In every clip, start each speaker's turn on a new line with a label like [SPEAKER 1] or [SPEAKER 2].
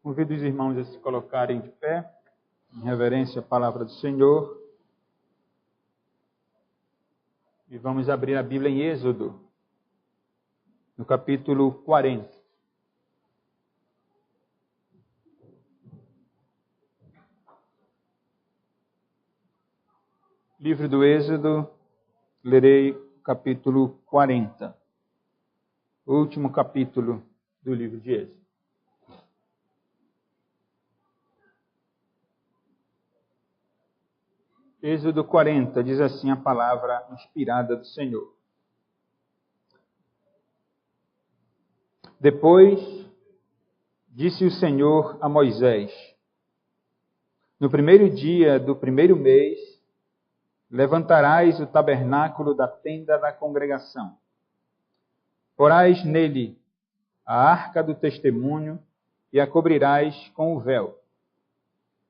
[SPEAKER 1] Convido os irmãos a se colocarem de pé, em reverência à palavra do Senhor. E vamos abrir a Bíblia em Êxodo, no capítulo 40. Livro do Êxodo, lerei o capítulo 40. O último capítulo do livro de Êxodo. Êxodo 40, diz assim a palavra inspirada do Senhor. Depois disse o Senhor a Moisés: no primeiro dia do primeiro mês, levantarás o tabernáculo da tenda da congregação. Porás nele a arca do testemunho e a cobrirás com o véu.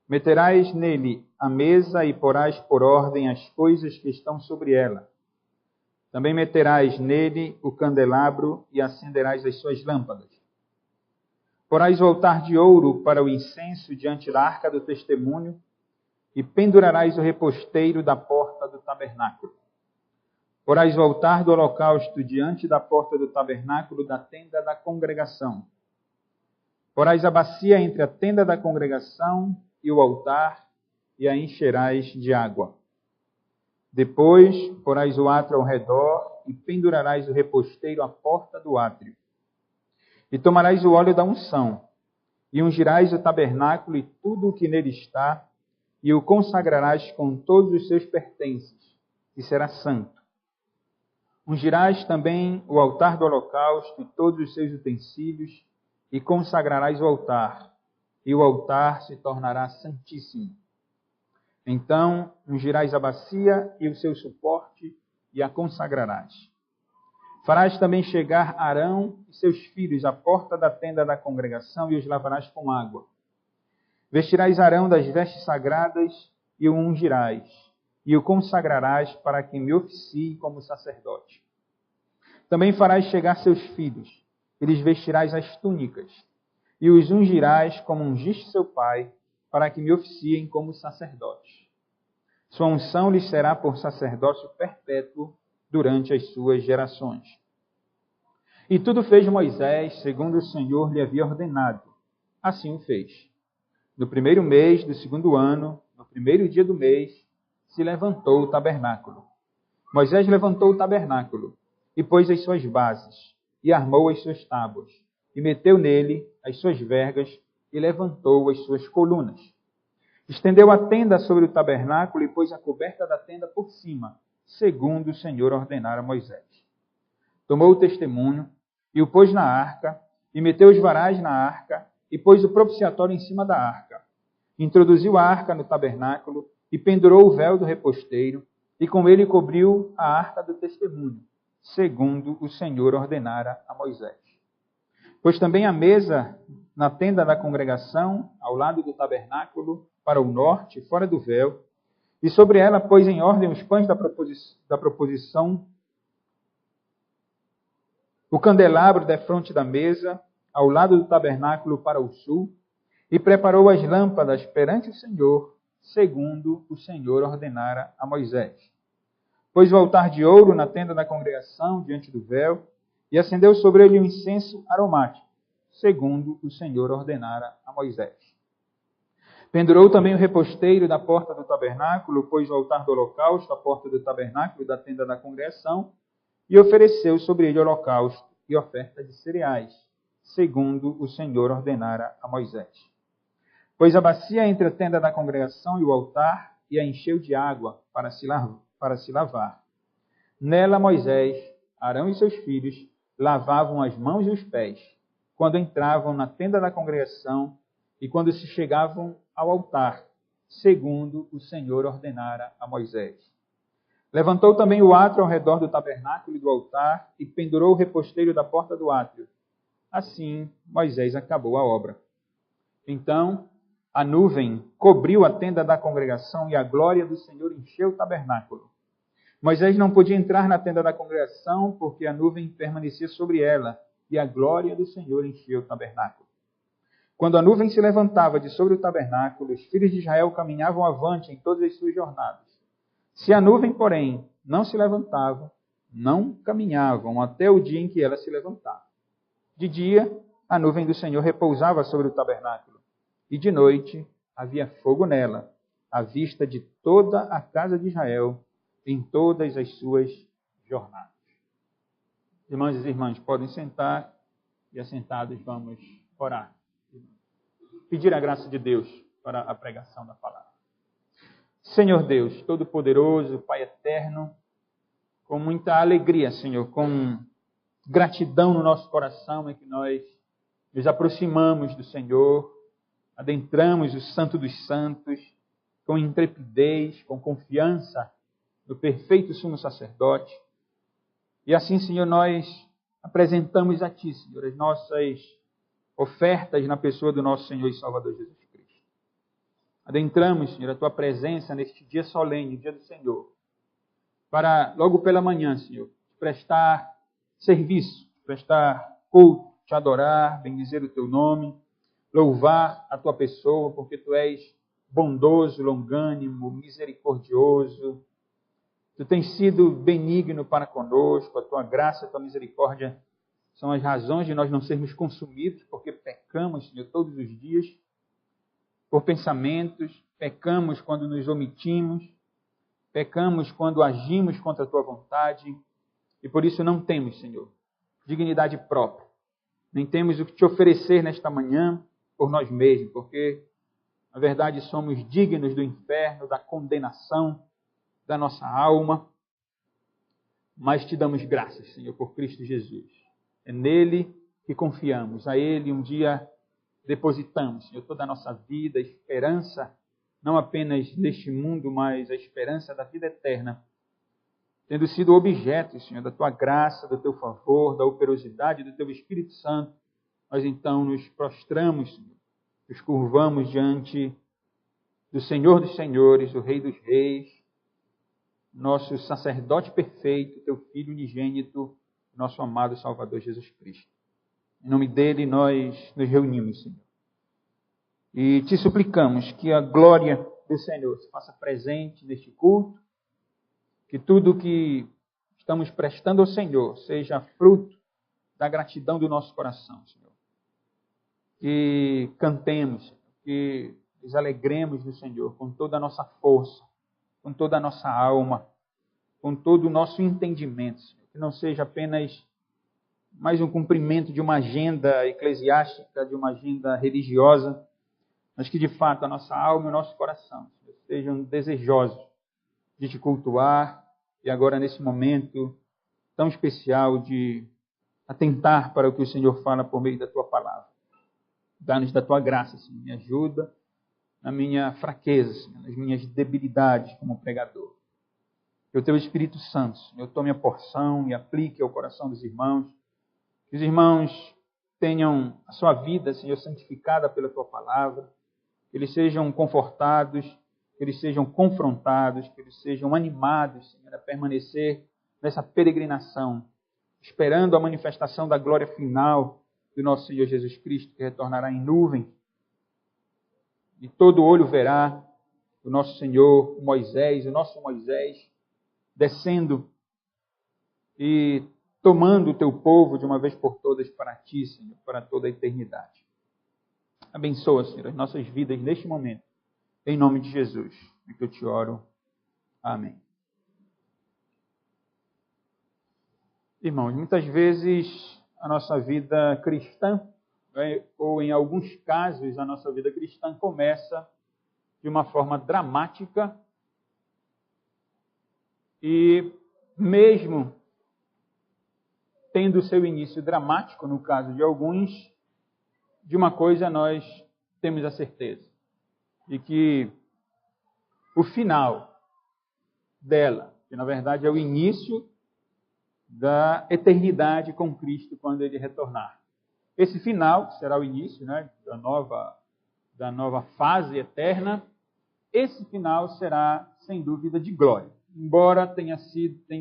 [SPEAKER 1] Meterás nele a mesa e porás por ordem as coisas que estão sobre ela. Também meterás nele o candelabro e acenderás as suas lâmpadas. Porás o altar de ouro para o incenso diante da arca do testemunho e pendurarás o reposteiro da porta do tabernáculo. Porás o altar do holocausto diante da porta do tabernáculo da tenda da congregação. Porás a bacia entre a tenda da congregação e o altar, e a encherás de água. Depois, porás o átrio ao redor, e pendurarás o reposteiro à porta do átrio. E tomarás o óleo da unção, e ungirás o tabernáculo e tudo o que nele está, e o consagrarás com todos os seus pertences, e será santo. Ungirás também o altar do holocausto e todos os seus utensílios, e consagrarás o altar, e o altar se tornará santíssimo. Então ungirás a bacia e o seu suporte, e a consagrarás. Farás também chegar Arão e seus filhos à porta da tenda da congregação, e os lavarás com água. Vestirás Arão das vestes sagradas, e o ungirás, e o consagrarás para que me oficie como sacerdote. Também farás chegar seus filhos, e lhes vestirás as túnicas, e os ungirás como ungiste seu pai, para que me oficiem como sacerdotes. Sua unção lhes será por sacerdócio perpétuo durante as suas gerações. E tudo fez Moisés, segundo o Senhor lhe havia ordenado. Assim o fez. No primeiro mês do segundo ano, no primeiro dia do mês, se levantou o tabernáculo. Moisés levantou o tabernáculo, e pôs as suas bases, e armou as suas tábuas, e meteu nele as suas vergas, e levantou as suas colunas. Estendeu a tenda sobre o tabernáculo, e pôs a coberta da tenda por cima, segundo o Senhor ordenara a Moisés. Tomou o testemunho, e o pôs na arca, e meteu os varais na arca, e pôs o propiciatório em cima da arca. Introduziu a arca no tabernáculo, e pendurou o véu do reposteiro, e com ele cobriu a arca do testemunho, segundo o Senhor ordenara a Moisés. Pôs também a mesa na tenda da congregação, ao lado do tabernáculo, para o norte, fora do véu, e sobre ela pôs em ordem os pães da proposição, o candelabro defronte da mesa, ao lado do tabernáculo para o sul, e preparou as lâmpadas perante o Senhor, segundo o Senhor ordenara a Moisés. Pôs o altar de ouro na tenda da congregação, diante do véu, e acendeu sobre ele um incenso aromático, segundo o Senhor ordenara a Moisés. Pendurou também o reposteiro da porta do tabernáculo, pôs o altar do holocausto à porta do tabernáculo da tenda da congregação, e ofereceu sobre ele holocausto e oferta de cereais, segundo o Senhor ordenara a Moisés. Pôs a bacia entre a tenda da congregação e o altar, e a encheu de água para se lavar. Nela Moisés, Arão e seus filhos lavavam as mãos e os pés, quando entravam na tenda da congregação e quando se chegavam ao altar, segundo o Senhor ordenara a Moisés. Levantou também o átrio ao redor do tabernáculo e do altar e pendurou o reposteiro da porta do átrio. Assim, Moisés acabou a obra. Então, a nuvem cobriu a tenda da congregação e a glória do Senhor encheu o tabernáculo. Moisés não podia entrar na tenda da congregação porque a nuvem permanecia sobre ela e a glória do Senhor encheu o tabernáculo. quando a nuvem se levantava de sobre o tabernáculo, os filhos de Israel caminhavam avante em todas as suas jornadas. Se a nuvem, porém, não se levantava, não caminhavam até o dia em que ela se levantava. De dia, a nuvem do Senhor repousava sobre o tabernáculo, e de noite havia fogo nela, à vista de toda a casa de Israel, em todas as suas jornadas. Irmãos e irmãs, podem sentar, e assentados vamos orar. Pedir a graça de Deus para a pregação da palavra. Senhor Deus, Todo-Poderoso, Pai Eterno, com muita alegria, Senhor, com gratidão no nosso coração é que nós nos aproximamos do Senhor, adentramos o Santo dos Santos, com intrepidez, com confiança no perfeito sumo sacerdote. E assim, Senhor, nós apresentamos a Ti, Senhor, as nossas ofertas na pessoa do nosso Senhor e Salvador Jesus Cristo. Adentramos, Senhor, a Tua presença neste dia solene, dia do Senhor, para logo pela manhã, Senhor, prestar serviço, prestar culto, Te adorar, bendizer o Teu nome, louvar a Tua pessoa, porque Tu és bondoso, longânimo, misericordioso. Tu tens sido benigno para conosco, a Tua graça, a Tua misericórdia são as razões de nós não sermos consumidos, porque pecamos, Senhor, todos os dias, por pensamentos, pecamos quando nos omitimos, pecamos quando agimos contra a Tua vontade, e por isso não temos, Senhor, dignidade própria, nem temos o que Te oferecer nesta manhã por nós mesmos, porque, na verdade, somos dignos do inferno, da condenação da nossa alma, mas Te damos graças, Senhor, por Cristo Jesus. É nele que confiamos, a Ele um dia depositamos, Senhor, toda a nossa vida, a esperança, não apenas neste mundo, mas a esperança da vida eterna, tendo sido objeto, Senhor, da Tua graça, do Teu favor, da operosidade do Teu Espírito Santo, nós então nos prostramos, Senhor, nos curvamos diante do Senhor dos Senhores, do Rei dos Reis, nosso sacerdote perfeito, Teu Filho unigênito, nosso amado Salvador Jesus Cristo. Em nome dele nós nos reunimos, Senhor. E Te suplicamos que a glória do Senhor se faça presente neste culto, que tudo que estamos prestando ao Senhor seja fruto da gratidão do nosso coração, Senhor. Que cantemos, que nos alegremos no Senhor com toda a nossa força, com toda a nossa alma, com todo o nosso entendimento, Senhor. Que não seja apenas mais um cumprimento de uma agenda eclesiástica, de uma agenda religiosa, mas que de fato a nossa alma e o nosso coração, Senhor, sejam desejosos de Te cultuar e agora nesse momento tão especial de atentar para o que o Senhor fala por meio da Tua palavra. Dá-nos da Tua graça, Senhor, me ajuda na minha fraqueza, Senhor, nas minhas debilidades como pregador. Que o Teu Espírito Santo, Senhor, tome a porção e aplique ao coração dos irmãos. Que os irmãos tenham a sua vida, Senhor, santificada pela Tua palavra. Que eles sejam confortados, que eles sejam confrontados, que eles sejam animados, Senhor, a permanecer nessa peregrinação, esperando a manifestação da glória final do nosso Senhor Jesus Cristo, que retornará em nuvem. E todo olho verá o nosso Senhor Moisés, o nosso Moisés, descendo e tomando o Teu povo de uma vez por todas para Ti, Senhor, para toda a eternidade. Abençoa, Senhor, as nossas vidas neste momento. Em nome de Jesus, é que eu Te oro. Amém. Irmãos, muitas vezes a nossa vida cristã, ou em alguns casos a nossa vida cristã começa de uma forma dramática e mesmo tendo seu início dramático, no caso de alguns, de uma coisa nós temos a certeza, de que o final dela, que na verdade é o início da eternidade com Cristo quando Ele retornar. Esse final será o início, né, da nova fase eterna. Esse final será, sem dúvida, de glória. Embora tenha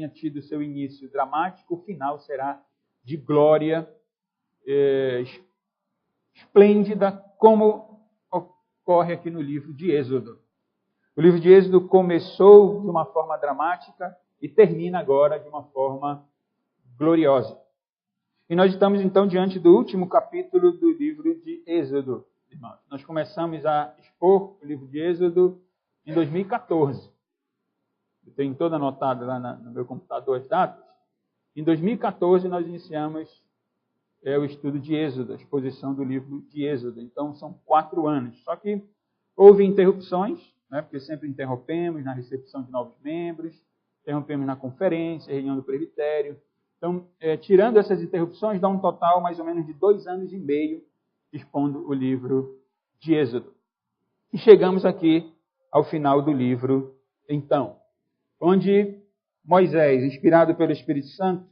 [SPEAKER 1] tido seu início dramático, o final será de glória esplêndida, como ocorre aqui no livro de Êxodo. O livro de Êxodo começou de uma forma dramática e termina agora de uma forma gloriosa. E nós estamos então diante do último capítulo do livro de Êxodo, irmãos. Nós começamos a expor o livro de Êxodo em 2014. Eu tenho toda anotada lá no meu computador as datas. Em 2014 nós iniciamos o estudo de Êxodo, a exposição do livro de Êxodo. Então são 4 anos. Só que houve interrupções, né, porque sempre interrompemos na recepção de novos membros, interrompemos na conferência, reunião do presbitério. Então, tirando essas interrupções, dá um total mais ou menos de 2 anos e meio expondo o livro de Êxodo. E chegamos aqui ao final do livro, então, onde Moisés, inspirado pelo Espírito Santo,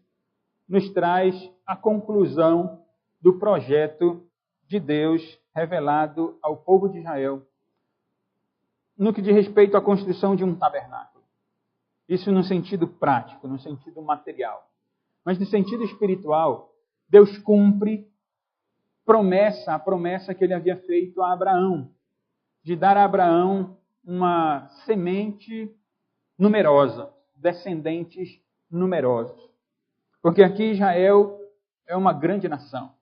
[SPEAKER 1] nos traz a conclusão do projeto de Deus revelado ao povo de Israel no que diz respeito à construção de um tabernáculo. Isso no sentido prático, no sentido material. Mas no sentido espiritual, Deus cumpre a promessa que ele havia feito a Abraão, de dar a Abraão uma semente numerosa, descendentes numerosos. Porque aqui Israel é uma grande nação,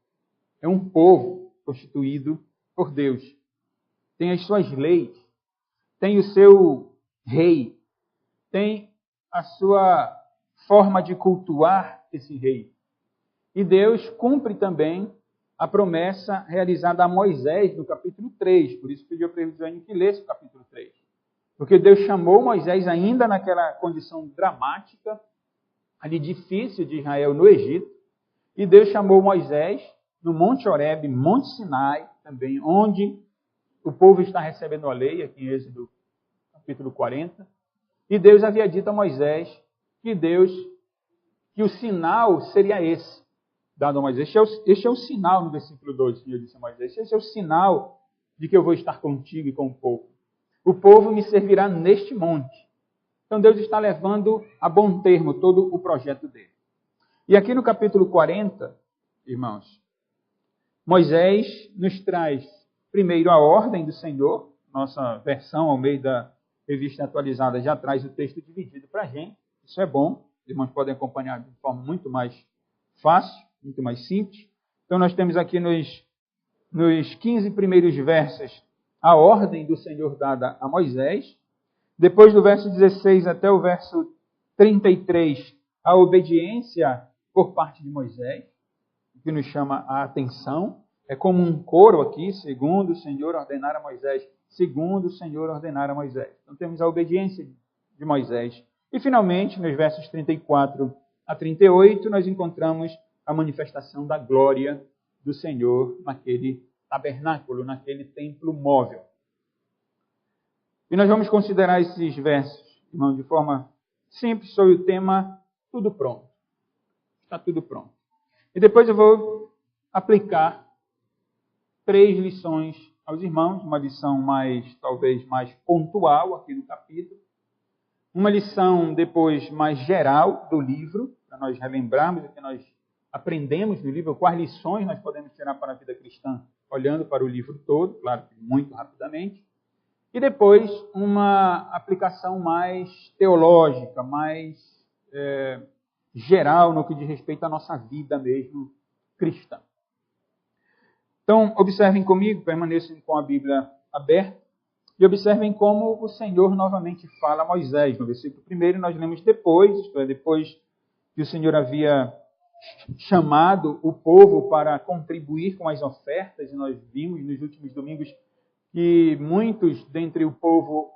[SPEAKER 1] é um povo constituído por Deus. Tem as suas leis, tem o seu rei, tem a sua forma de cultuar esse rei. E Deus cumpre também a promessa realizada a Moisés no capítulo 3. Por isso pediu para ele que lesse o capítulo 3. Porque Deus chamou Moisés ainda naquela condição dramática, ali difícil de Israel no Egito. E Deus chamou Moisés no Monte Horebe, Monte Sinai, também, onde o povo está recebendo a lei, aqui em Êxodo capítulo 40. E Deus havia dito a Moisés que o sinal seria esse, dado a Moisés. Este é o sinal, no versículo 2, que eu disse a Moisés. Este é o sinal de que eu vou estar contigo e com o povo. O povo me servirá neste monte. Então Deus está levando a bom termo todo o projeto dele. E aqui no capítulo 40, irmãos, Moisés nos traz primeiro a ordem do Senhor. Nossa versão, ao meio da revista atualizada, já traz o texto dividido para a gente. Isso é bom. Os irmãos podem acompanhar de forma muito mais fácil, muito mais simples. Então nós temos aqui nos 15 primeiros versos a ordem do Senhor dada a Moisés. Depois do verso 16 até o verso 33, a obediência por parte de Moisés, que nos chama a atenção. É como um coro aqui, segundo o Senhor ordenar a Moisés, segundo o Senhor ordenar a Moisés. Então temos a obediência de Moisés. E finalmente, nos versos 34 a 38, nós encontramos a manifestação da glória do Senhor naquele tabernáculo, naquele templo móvel. E nós vamos considerar esses versos, irmão, de forma simples, sobre o tema tudo pronto. Está tudo pronto. E depois eu vou aplicar 3 lições aos irmãos, uma lição talvez mais pontual aqui no capítulo, uma lição depois mais geral do livro, para nós relembrarmos o que nós aprendemos no livro, quais lições nós podemos tirar para a vida cristã, olhando para o livro todo, claro que muito rapidamente, e depois uma aplicação mais teológica, mais geral no que diz respeito à nossa vida mesmo cristã. Então, observem comigo, permaneçam com a Bíblia aberta, e observem como o Senhor novamente fala a Moisés. No versículo 1 nós lemos depois, isto é, depois que o Senhor havia chamado o povo para contribuir com as ofertas, e nós vimos nos últimos domingos que muitos dentre o povo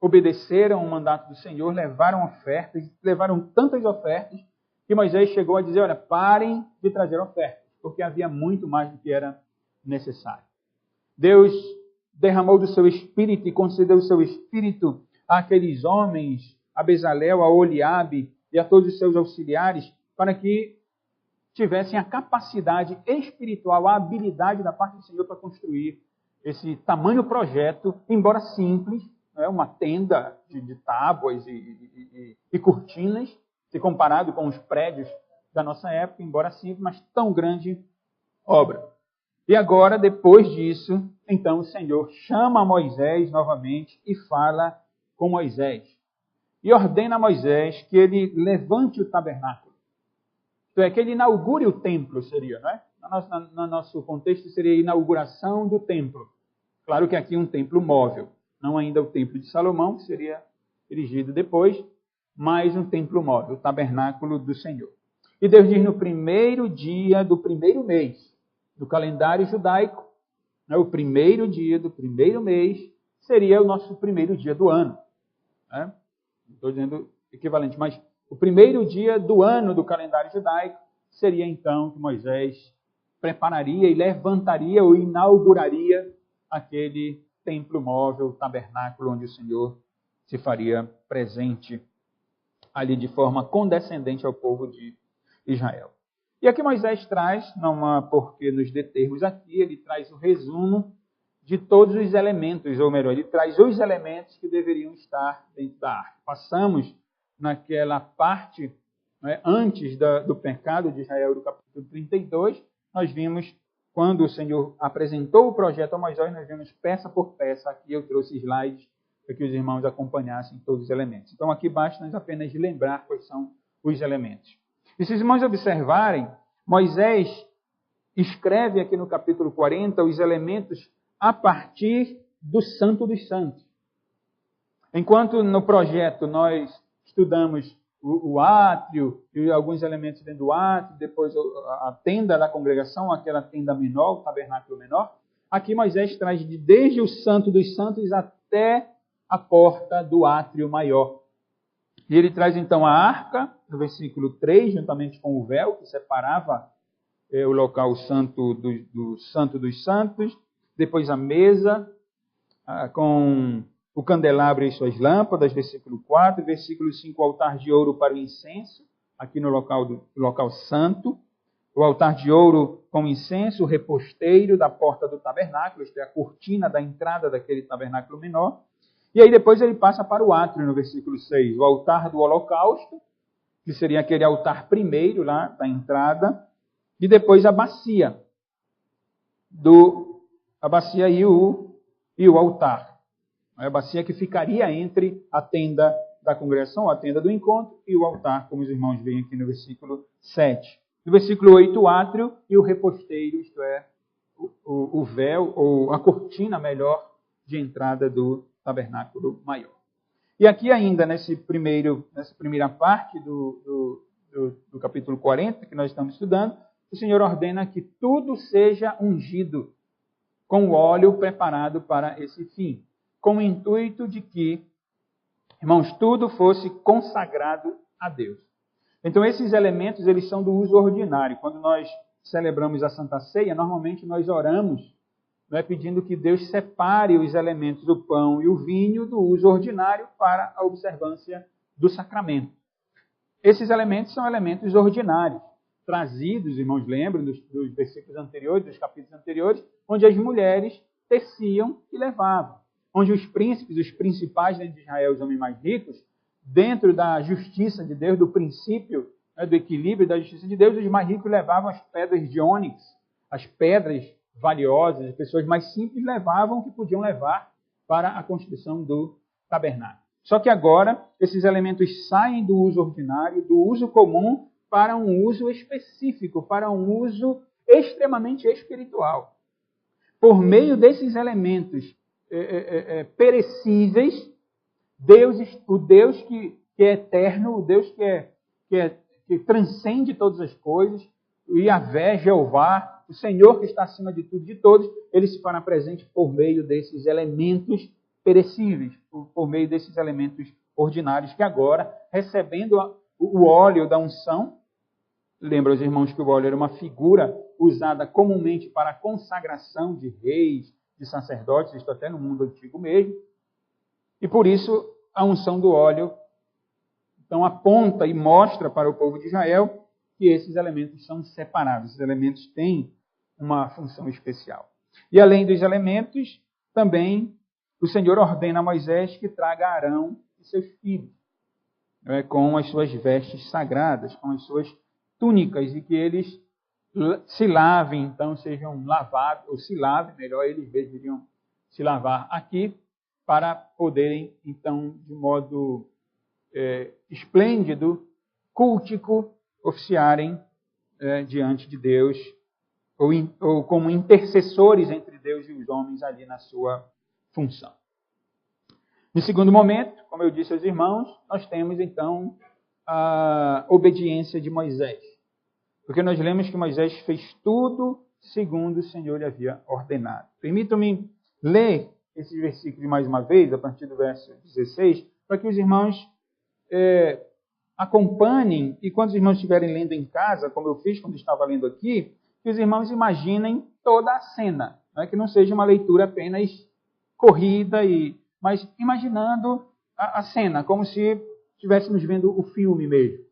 [SPEAKER 1] obedeceram o mandato do Senhor, levaram ofertas, levaram tantas ofertas, que Moisés chegou a dizer, olha, parem de trazer ofertas, porque havia muito mais do que era necessário. Deus derramou do seu Espírito e concedeu o seu Espírito àqueles homens, a Bezalel, a Oliabe e a todos os seus auxiliares, para que tivessem a capacidade espiritual, a habilidade da parte do Senhor para construir esse tamanho projeto, embora simples, uma tenda de tábuas e cortinas, se comparado com os prédios da nossa época, embora simples, mas tão grande obra. E agora, depois disso, então o Senhor chama Moisés novamente e fala com Moisés. E ordena a Moisés que ele levante o tabernáculo. Isto é, que ele inaugure o templo, seria, não é? No nosso contexto, seria a inauguração do templo. Claro que aqui um templo móvel. Não ainda o templo de Salomão, que seria erigido depois, mas um templo móvel, o tabernáculo do Senhor. E Deus diz no primeiro dia do primeiro mês do calendário judaico, né, o primeiro dia do primeiro mês seria o nosso primeiro dia do ano. Né? Não estou dizendo equivalente, mas o primeiro dia do ano do calendário judaico seria então que Moisés prepararia e levantaria ou inauguraria aquele templo móvel, o tabernáculo onde o Senhor se faria presente ali de forma condescendente ao povo de Israel. E aqui Moisés traz, não há por que nos determos aqui, ele traz o resumo de todos os elementos, ou melhor, ele traz os elementos que deveriam estar dentro da arca. Passamos naquela parte, né, antes do pecado de Israel, do capítulo 32, nós vimos, quando o Senhor apresentou o projeto a Moisés, nós vimos peça por peça, aqui eu trouxe slides para que os irmãos acompanhassem todos os elementos. Então aqui basta nós apenas lembrar quais são os elementos. E se os irmãos observarem, Moisés escreve aqui no capítulo 40 os elementos a partir do Santo dos Santos. Enquanto no projeto nós estudamos o átrio e alguns elementos dentro do átrio, depois a tenda da congregação, aquela tenda menor, o tabernáculo menor, aqui Moisés traz desde o Santo dos Santos até a porta do átrio maior. E ele traz então a arca, no versículo 3, juntamente com o véu que separava o local santo do Santo dos Santos, depois a mesa com o candelabro e suas lâmpadas, versículo 4, versículo 5, o altar de ouro para o incenso, aqui no local santo, o altar de ouro com incenso, o reposteiro da porta do tabernáculo, isto é, a cortina da entrada daquele tabernáculo menor. E aí depois ele passa para o átrio, no versículo 6, o altar do holocausto, que seria aquele altar primeiro lá da entrada, e depois a bacia e o altar. A bacia que ficaria entre a tenda da congregação, a tenda do encontro, e o altar, como os irmãos veem aqui no versículo 7. No versículo 8, o átrio e o reposteiro, isto é, o véu, ou a cortina melhor, de entrada do tabernáculo maior. E aqui ainda, nessa primeira parte do capítulo 40, que nós estamos estudando, o Senhor ordena que tudo seja ungido com o óleo preparado para esse fim, com o intuito de que, irmãos, tudo fosse consagrado a Deus. Então, esses elementos, eles são do uso ordinário. Quando nós celebramos a Santa Ceia, normalmente nós oramos, pedindo que Deus separe os elementos do pão e o vinho do uso ordinário para a observância do sacramento. Esses elementos são elementos ordinários, trazidos, irmãos, lembram dos versículos anteriores, dos capítulos anteriores, onde as mulheres teciam e levavam. Onde os príncipes, os principais de Israel, os homens mais ricos, dentro da justiça de Deus, do princípio, do equilíbrio da justiça de Deus, os mais ricos levavam as pedras de ônix, as pedras valiosas, as pessoas mais simples levavam o que podiam levar para a construção do tabernáculo. Só que agora, esses elementos saem do uso ordinário, do uso comum, para um uso específico, para um uso extremamente espiritual. Por meio desses elementos perecíveis, o Deus que é eterno, o Deus que transcende todas as coisas, o Yahvé, Jeová, o Senhor que está acima de tudo e de todos, ele se fará presente por meio desses elementos perecíveis, por meio desses elementos ordinários, que agora, recebendo o óleo da unção, lembra os irmãos que o óleo era uma figura usada comumente para a consagração de reis, de sacerdotes, isto até no mundo antigo mesmo. E por isso a unção do óleo então aponta e mostra para o povo de Israel que esses elementos são separados. Esses elementos têm uma função especial. E além dos elementos, também o Senhor ordena a Moisés que traga Arão e seus filhos, com as suas vestes sagradas, com as suas túnicas, e que eles se lavem, então sejam lavados, ou se lavem, melhor, eles mesmos iriam se lavar aqui, para poderem, então, de modo esplêndido, cultico, oficiarem diante de Deus, ou como intercessores entre Deus e os homens ali na sua função. No segundo momento, como eu disse aos irmãos, nós temos então a obediência de Moisés. Porque nós lemos que Moisés fez tudo segundo o Senhor lhe havia ordenado. Permitam-me ler esses versículos mais uma vez, a partir do verso 16, para que os irmãos acompanhem, e quando os irmãos estiverem lendo em casa, como eu fiz quando estava lendo aqui, que os irmãos imaginem toda a cena, né? Que não seja uma leitura apenas corrida, mas imaginando a cena, como se estivéssemos vendo o filme mesmo.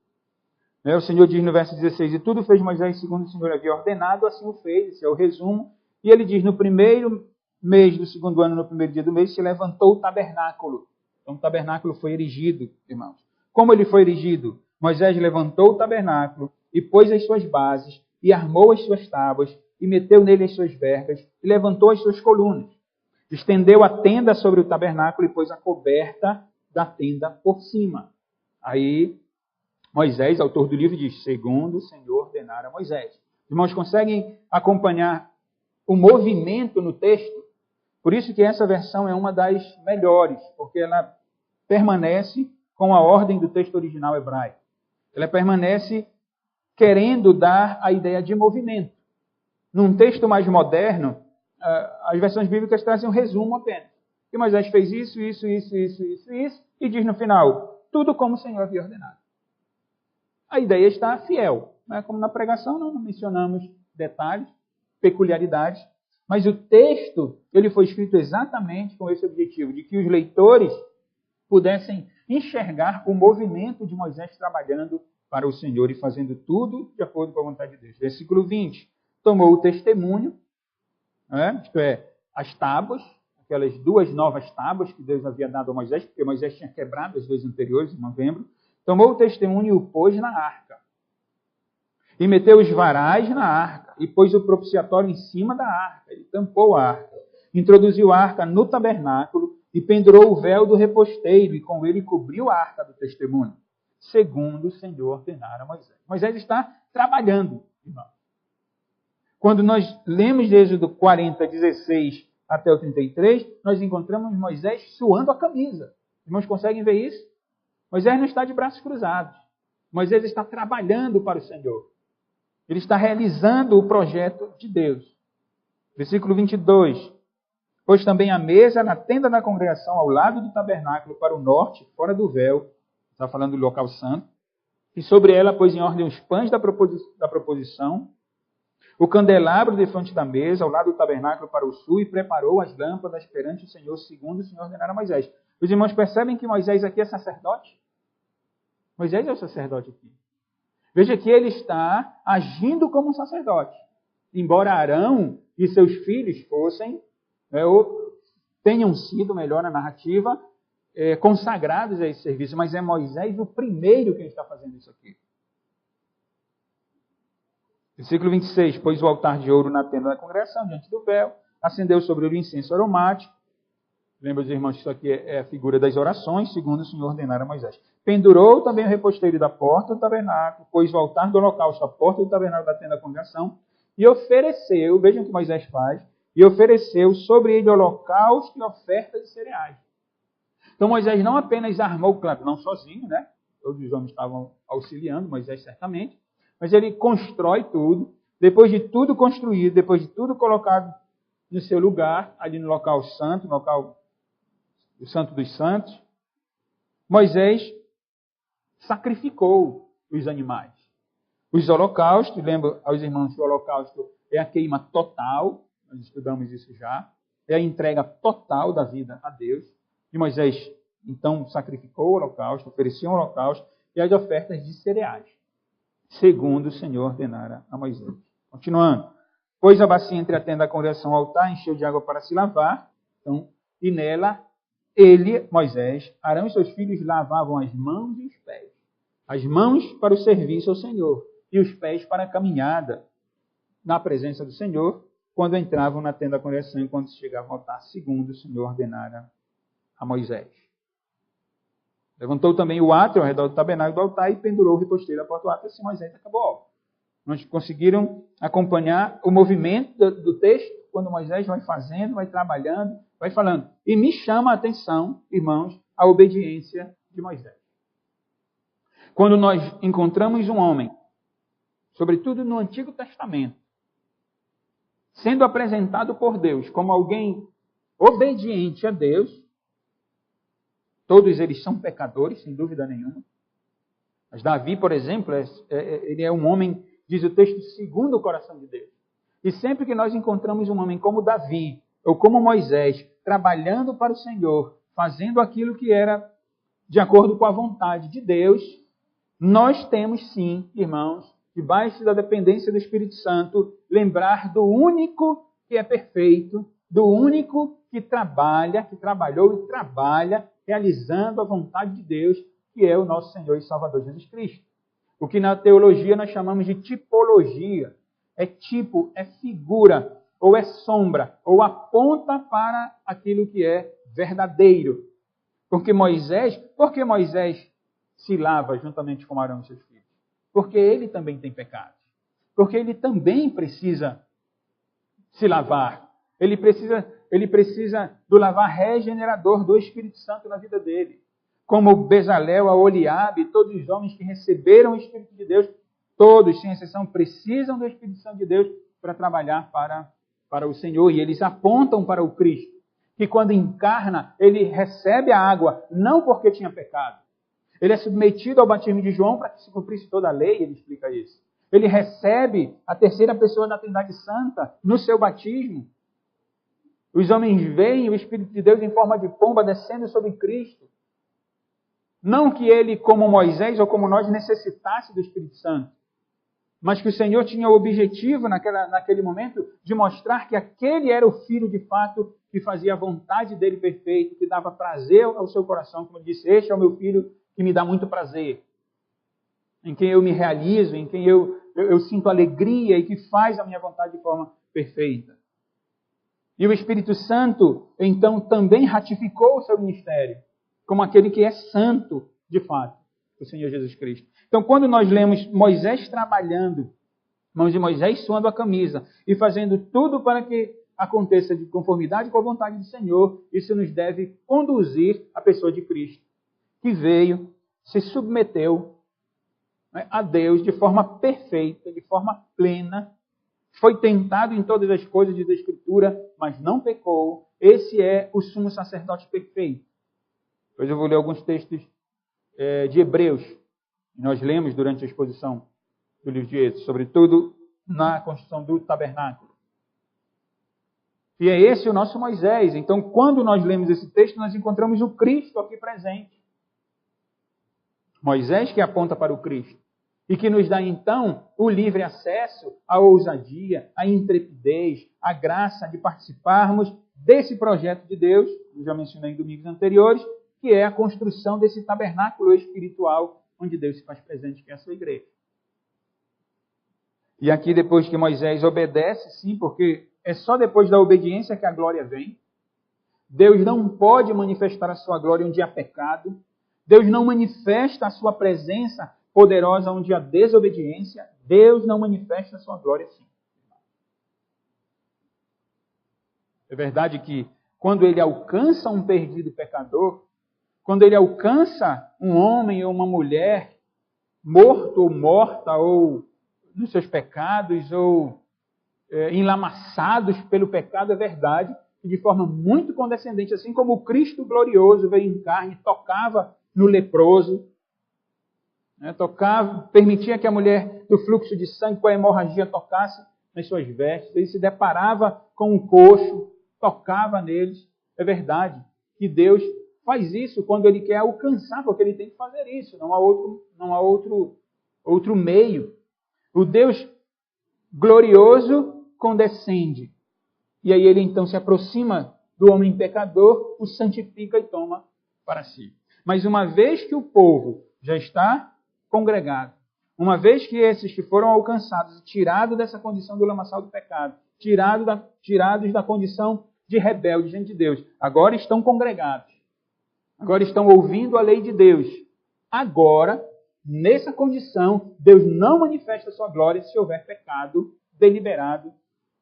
[SPEAKER 1] O Senhor diz no verso 16, e tudo fez Moisés segundo o Senhor havia ordenado, assim o fez, esse é o resumo. E ele diz, no primeiro mês do segundo ano, no primeiro dia do mês, se levantou o tabernáculo. Então o tabernáculo foi erigido, irmãos. Como ele foi erigido? Moisés levantou o tabernáculo e pôs as suas bases, e armou as suas tábuas, e meteu nele as suas vergas, e levantou as suas colunas. Estendeu a tenda sobre o tabernáculo e pôs a coberta da tenda por cima. Aí Moisés, autor do livro, diz, segundo o Senhor ordenara a Moisés. Os irmãos conseguem acompanhar o movimento no texto? Por isso que essa versão é uma das melhores, porque ela permanece com a ordem do texto original hebraico. Ela permanece querendo dar a ideia de movimento. Num texto mais moderno, as versões bíblicas trazem um resumo apenas. E Moisés fez isso, e diz no final, tudo como o Senhor havia ordenado. A ideia está fiel. Como na pregação, não mencionamos detalhes, peculiaridades, mas o texto ele foi escrito exatamente com esse objetivo, de que os leitores pudessem enxergar o movimento de Moisés trabalhando para o Senhor e fazendo tudo de acordo com a vontade de Deus. Versículo 20. Tomou o testemunho, isto é, as tábuas, aquelas duas novas tábuas que Deus havia dado a Moisés, porque Moisés tinha quebrado as duas anteriores em novembro. Tomou o testemunho e o pôs na arca. E meteu os varais na arca. E pôs o propiciatório em cima da arca. Ele tampou a arca. Introduziu a arca no tabernáculo e pendurou o véu do reposteiro. E com ele cobriu a arca do testemunho. Segundo o Senhor ordenara a Moisés. Moisés está trabalhando, irmão. Quando nós lemos de Êxodo 40, 16 até o 33, nós encontramos Moisés suando a camisa. Os irmãos conseguem ver isso? Moisés não está de braços cruzados. Moisés está trabalhando para o Senhor. Ele está realizando o projeto de Deus. Versículo 22. Pôs também a mesa na tenda da congregação ao lado do tabernáculo para o norte, fora do véu. Está falando do local santo. E sobre ela pôs em ordem os pães da proposição, o candelabro defronte da mesa, ao lado do tabernáculo para o sul, e preparou as lâmpadas perante o Senhor, segundo o Senhor ordenara a Moisés. Os irmãos percebem que Moisés aqui é sacerdote? Moisés é o sacerdote aqui. Veja que ele está agindo como um sacerdote. Embora Arão e seus filhos fossem, ou tenham sido, melhor na narrativa, consagrados a esse serviço, mas é Moisés o primeiro que está fazendo isso aqui. Versículo 26, pôs o altar de ouro na tenda da congregação, diante do véu, acendeu sobre ele o incenso aromático. Lembra os irmãos que isso aqui é a figura das orações, segundo o Senhor ordenara a Moisés. Pendurou também o reposteiro da porta do tabernáculo, pôs o altar do holocausto à porta do tabernáculo da tenda da congregação, e ofereceu, vejam o que Moisés faz, e ofereceu sobre ele holocausto e oferta de cereais. Então Moisés não apenas armou, claro, não sozinho, né? Todos os homens estavam auxiliando, Moisés certamente, mas ele constrói tudo, depois de tudo construído, depois de tudo colocado no seu lugar, ali no local santo, no local do Santo dos Santos, Moisés sacrificou os animais. Os holocaustos, lembro aos irmãos que o holocausto é a queima total, nós estudamos isso já, é a entrega total da vida a Deus. E Moisés, então, sacrificou o holocausto, ofereceu um holocausto e as ofertas de cereais, segundo o Senhor ordenara a Moisés. Continuando. Pôs a bacia entre a tenda da congregação e o altar, encheu de água para se lavar, então, e nela ele, Moisés, Arão e seus filhos lavavam as mãos e os pés. As mãos para o serviço ao Senhor e os pés para a caminhada. na presença do Senhor, quando entravam na tenda da congregação e quando chegavam ao altar, segundo o Senhor ordenara a Moisés. Levantou também o átrio ao redor do tabernáculo do altar e pendurou o riposteiro à porta do átrio. Assim Moisés acabou a obra. Nós conseguiram acompanhar o movimento do texto, quando Moisés vai fazendo, vai trabalhando, vai falando. E me chama a atenção, irmãos, a obediência de Moisés. Quando nós encontramos um homem, sobretudo no Antigo Testamento, sendo apresentado por Deus como alguém obediente a Deus, todos eles são pecadores, sem dúvida nenhuma. Mas Davi, por exemplo, ele é um homem, diz o texto, segundo o coração de Deus. E sempre que nós encontramos um homem como Davi, ou como Moisés, trabalhando para o Senhor, fazendo aquilo que era de acordo com a vontade de Deus, nós temos sim, irmãos, debaixo da dependência do Espírito Santo, lembrar do único que é perfeito, do único que trabalha, que trabalhou e trabalha, realizando a vontade de Deus, que é o nosso Senhor e Salvador Jesus Cristo. O que na teologia nós chamamos de tipologia. É tipo, é figura, ou é sombra, ou aponta para aquilo que é verdadeiro. Porque Moisés se lava juntamente com Arão e seus filhos? Porque ele também tem pecados. Porque ele também precisa se lavar. Ele precisa do lavar regenerador do Espírito Santo na vida dele. Como Bezalel, Aholiabe, todos os homens que receberam o Espírito de Deus, todos, sem exceção, precisam do Espírito Santo de Deus para trabalhar para o Senhor. E eles apontam para o Cristo, que quando encarna, ele recebe a água, não porque tinha pecado. Ele é submetido ao batismo de João para que se cumprisse toda a lei, ele explica isso. Ele recebe a terceira pessoa da Trindade Santa no seu batismo. Os homens veem o Espírito de Deus em forma de pomba descendo sobre Cristo. Não que ele, como Moisés ou como nós, necessitasse do Espírito Santo, mas que o Senhor tinha o objetivo naquele momento de mostrar que aquele era o Filho de fato que fazia a vontade dele perfeita, que dava prazer ao seu coração, como ele disse, este é o meu Filho que me dá muito prazer, em quem eu me realizo, em quem eu sinto alegria e que faz a minha vontade de forma perfeita. E o Espírito Santo, então, também ratificou o seu ministério, como aquele que é santo, de fato, o Senhor Jesus Cristo. Então, quando nós lemos Moisés trabalhando, mãos de Moisés suando a camisa e fazendo tudo para que aconteça de conformidade com a vontade do Senhor, isso nos deve conduzir à pessoa de Cristo, que veio, se submeteu a Deus de forma perfeita, de forma plena, foi tentado em todas as coisas da Escritura, mas não pecou. Esse é o sumo sacerdote perfeito. Depois eu vou ler alguns textos de Hebreus, que nós lemos durante a exposição do livro de Êxodo, sobretudo na construção do tabernáculo. E é esse o nosso Moisés. Então, quando nós lemos esse texto, nós encontramos o Cristo aqui presente. Moisés que aponta para o Cristo. E que nos dá, então, o livre acesso à ousadia, à intrepidez, à graça de participarmos desse projeto de Deus, eu já mencionei em domingos anteriores, que é a construção desse tabernáculo espiritual, onde Deus se faz presente, que é a sua igreja. E aqui, depois que Moisés obedece, sim, porque é só depois da obediência que a glória vem. Deus não pode manifestar a sua glória onde há pecado. Deus não manifesta a sua presença poderosa onde há desobediência. Deus não manifesta a sua glória assim. É verdade que quando ele alcança um perdido pecador, quando ele alcança um homem ou uma mulher morto ou morta, ou nos seus pecados, ou enlamaçados pelo pecado, é verdade que de forma muito condescendente, assim como o Cristo glorioso veio em carne, tocava no leproso, permitia que a mulher do fluxo de sangue com a hemorragia tocasse nas suas vestes, ele se deparava com um coxo, tocava neles. É verdade que Deus faz isso quando ele quer alcançar, porque ele tem que fazer isso, não há outro meio. O Deus glorioso condescende. E aí ele então se aproxima do homem pecador, o santifica e toma para si. Mas uma vez que o povo já está congregado, uma vez que esses que foram alcançados e tirados dessa condição do lamaçal do pecado, tirados da condição de rebelde diante de Deus, agora estão congregados, agora estão ouvindo a lei de Deus. Agora, nessa condição, Deus não manifesta sua glória se houver pecado deliberado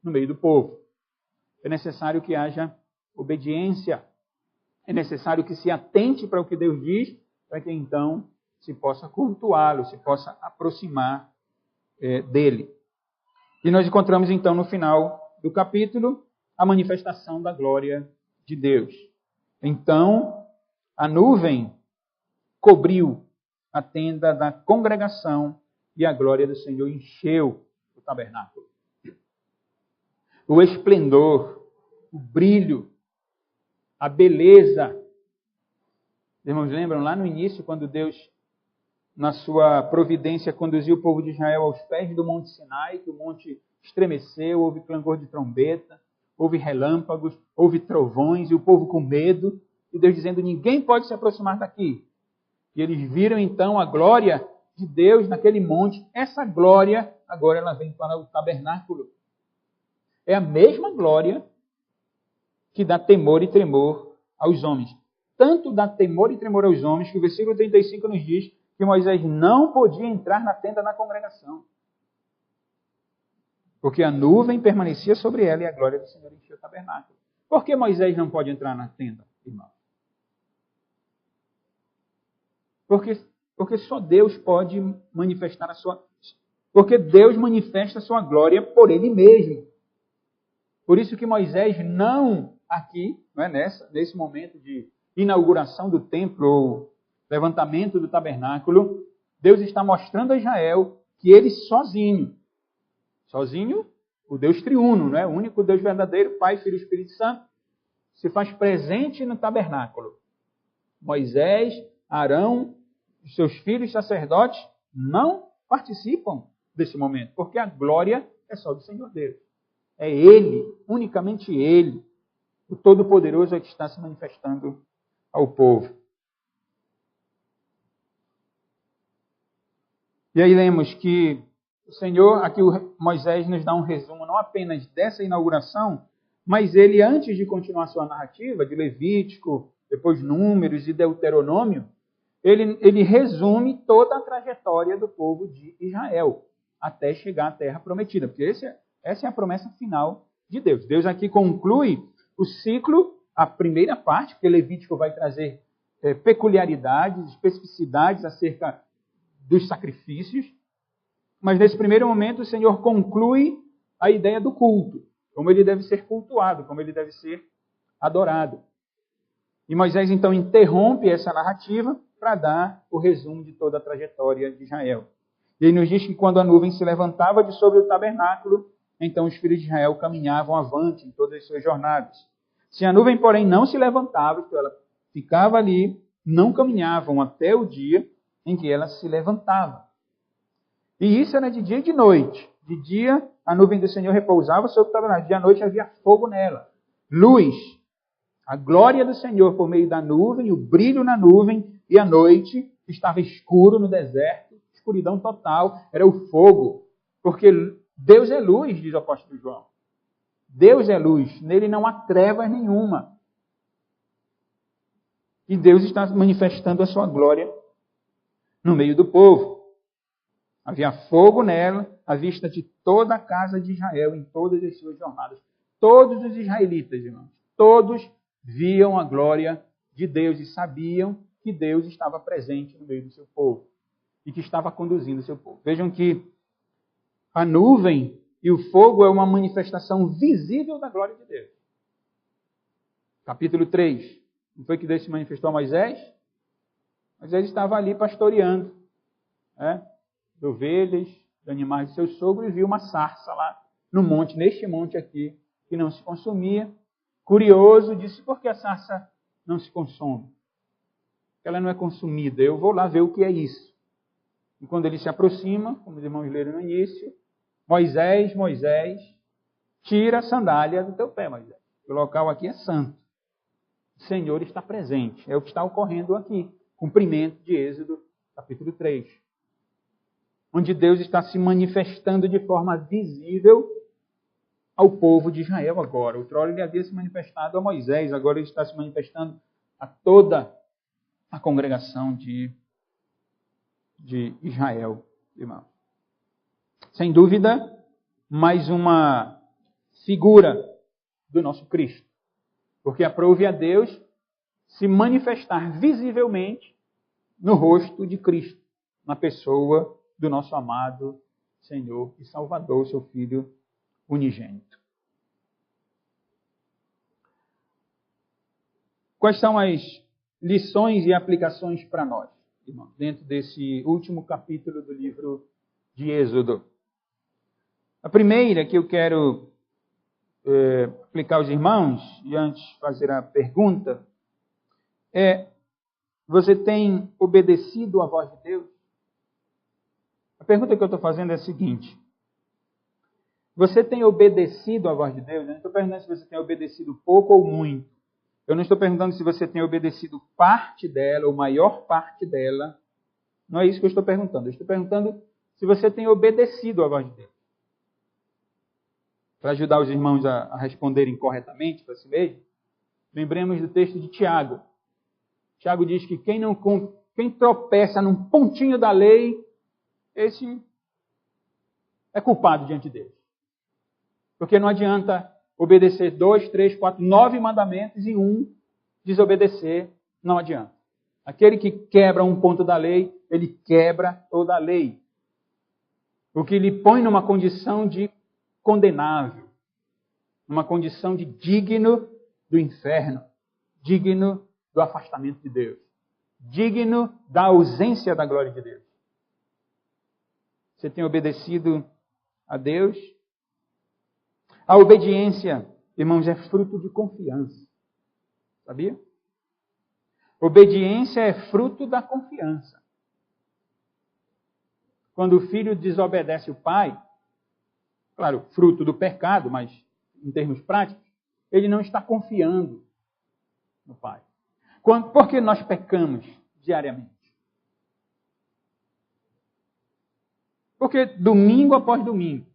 [SPEAKER 1] no meio do povo. É necessário que haja obediência. É necessário que se atente para o que Deus diz, para que então se possa cultuá-lo, se possa aproximar dele. E nós encontramos então no final do capítulo a manifestação da glória de Deus. Então, a nuvem cobriu a tenda da congregação e a glória do Senhor encheu o tabernáculo. O esplendor, o brilho, a beleza. Os irmãos lembram lá no início, quando Deus, na sua providência, conduziu o povo de Israel aos pés do Monte Sinai, que o monte estremeceu, houve clangor de trombeta, houve relâmpagos, houve trovões, e o povo com medo, e Deus dizendo, ninguém pode se aproximar daqui. E eles viram então a glória de Deus naquele monte. Essa glória, agora ela vem para o tabernáculo. É a mesma glória que dá temor e tremor aos homens. Tanto dá temor e tremor aos homens, que o versículo 35 nos diz que Moisés não podia entrar na tenda da congregação. Porque a nuvem permanecia sobre ela e a glória do Senhor enchia o tabernáculo. Por que Moisés não pode entrar na tenda, irmão? Porque só Deus pode manifestar a sua... Porque Deus manifesta a sua glória por Ele mesmo. Por isso que Moisés não, aqui, não é nesse momento de inauguração do templo ou levantamento do tabernáculo, Deus está mostrando a Israel que ele sozinho, o Deus triuno, não é? O único Deus verdadeiro, Pai, Filho e Espírito Santo, se faz presente no tabernáculo. Moisés, Arão, os seus filhos sacerdotes não participam desse momento, porque a glória é só do Senhor Deus. É Ele, unicamente Ele, o Todo-Poderoso é que está se manifestando ao povo. E aí lemos que o Senhor, aqui Moisés nos dá um resumo não apenas dessa inauguração, mas ele, antes de continuar sua narrativa, de Levítico, depois Números e Deuteronômio, ele resume toda a trajetória do povo de Israel, até chegar à terra prometida, porque essa é a promessa final de Deus. Deus aqui conclui o ciclo, a primeira parte, porque Levítico vai trazer peculiaridades, especificidades acerca dos sacrifícios. Mas nesse primeiro momento o Senhor conclui a ideia do culto, como ele deve ser cultuado, como ele deve ser adorado. E Moisés então interrompe essa narrativa para dar o resumo de toda a trajetória de Israel. E ele nos diz que quando a nuvem se levantava de sobre o tabernáculo, então os filhos de Israel caminhavam avante em todas as suas jornadas. Se a nuvem, porém, não se levantava, então ela ficava ali, não caminhavam até o dia em que ela se levantava. E isso era de dia e de noite. De dia, a nuvem do Senhor repousava sobre o tabernáculo. De noite havia fogo nela. Luz. A glória do Senhor por meio da nuvem, o brilho na nuvem. E à noite estava escuro no deserto, escuridão total. Era o fogo. Porque Deus é luz, diz o apóstolo João. Deus é luz. Nele não há trevas nenhuma. E Deus está manifestando a sua glória no meio do povo. Havia fogo nela, à vista de toda a casa de Israel, em todas as suas jornadas. Todos os israelitas, irmãos, todos viam a glória de Deus e sabiam que Deus estava presente no meio do seu povo e que estava conduzindo o seu povo. Vejam que a nuvem e o fogo é uma manifestação visível da glória de Deus. Capítulo 3. Não foi que Deus se manifestou a Moisés? Moisés estava ali pastoreando, de ovelhas, de animais de seu sogro, e viu uma sarça lá no monte, neste monte aqui, que não se consumia. Curioso, disse, por que a sarça não se consome? Ela não é consumida. Eu vou lá ver o que é isso. E quando ele se aproxima, como os irmãos leram no início, Moisés, tira a sandália do teu pé, Moisés. O local aqui é santo. O Senhor está presente. É o que está ocorrendo aqui. Cumprimento de Êxodo, capítulo 3. onde Deus está se manifestando de forma visível ao povo de Israel agora. Outrora ele havia se manifestado a Moisés, agora ele está se manifestando a toda a congregação de Israel, irmão. Sem dúvida, mais uma figura do nosso Cristo. Porque aprove a Deus se manifestar visivelmente no rosto de Cristo, na pessoa do nosso amado Senhor e Salvador, seu Filho unigênito. Quais são as lições e aplicações para nós, irmãos, dentro desse último capítulo do livro de Êxodo? A primeira que eu quero aplicar aos irmãos, e antes fazer a pergunta, é: você tem obedecido à voz de Deus? A pergunta que eu estou fazendo é a seguinte: você tem obedecido à voz de Deus? Eu não estou perguntando se você tem obedecido pouco ou muito. Eu não estou perguntando se você tem obedecido parte dela, ou maior parte dela. Não é isso que eu estou perguntando. Eu estou perguntando se você tem obedecido à voz de Deus. Para ajudar os irmãos a responderem corretamente para si mesmo, lembremos do texto de Tiago. Tiago diz que quem tropeça num pontinho da lei, esse é culpado diante de Deus. Porque não adianta obedecer 2, 3, 4, 9 mandamentos e um desobedecer, não adianta. Aquele que quebra um ponto da lei, ele quebra toda a lei. O que lhe põe numa condição de condenável, numa condição de digno do inferno, digno do afastamento de Deus, digno da ausência da glória de Deus. Você tem obedecido a Deus? A obediência, irmãos, é fruto de confiança. Sabia? Obediência é fruto da confiança. Quando o filho desobedece o pai, claro, fruto do pecado, mas em termos práticos, ele não está confiando no pai. Por que nós pecamos diariamente? Porque domingo após domingo,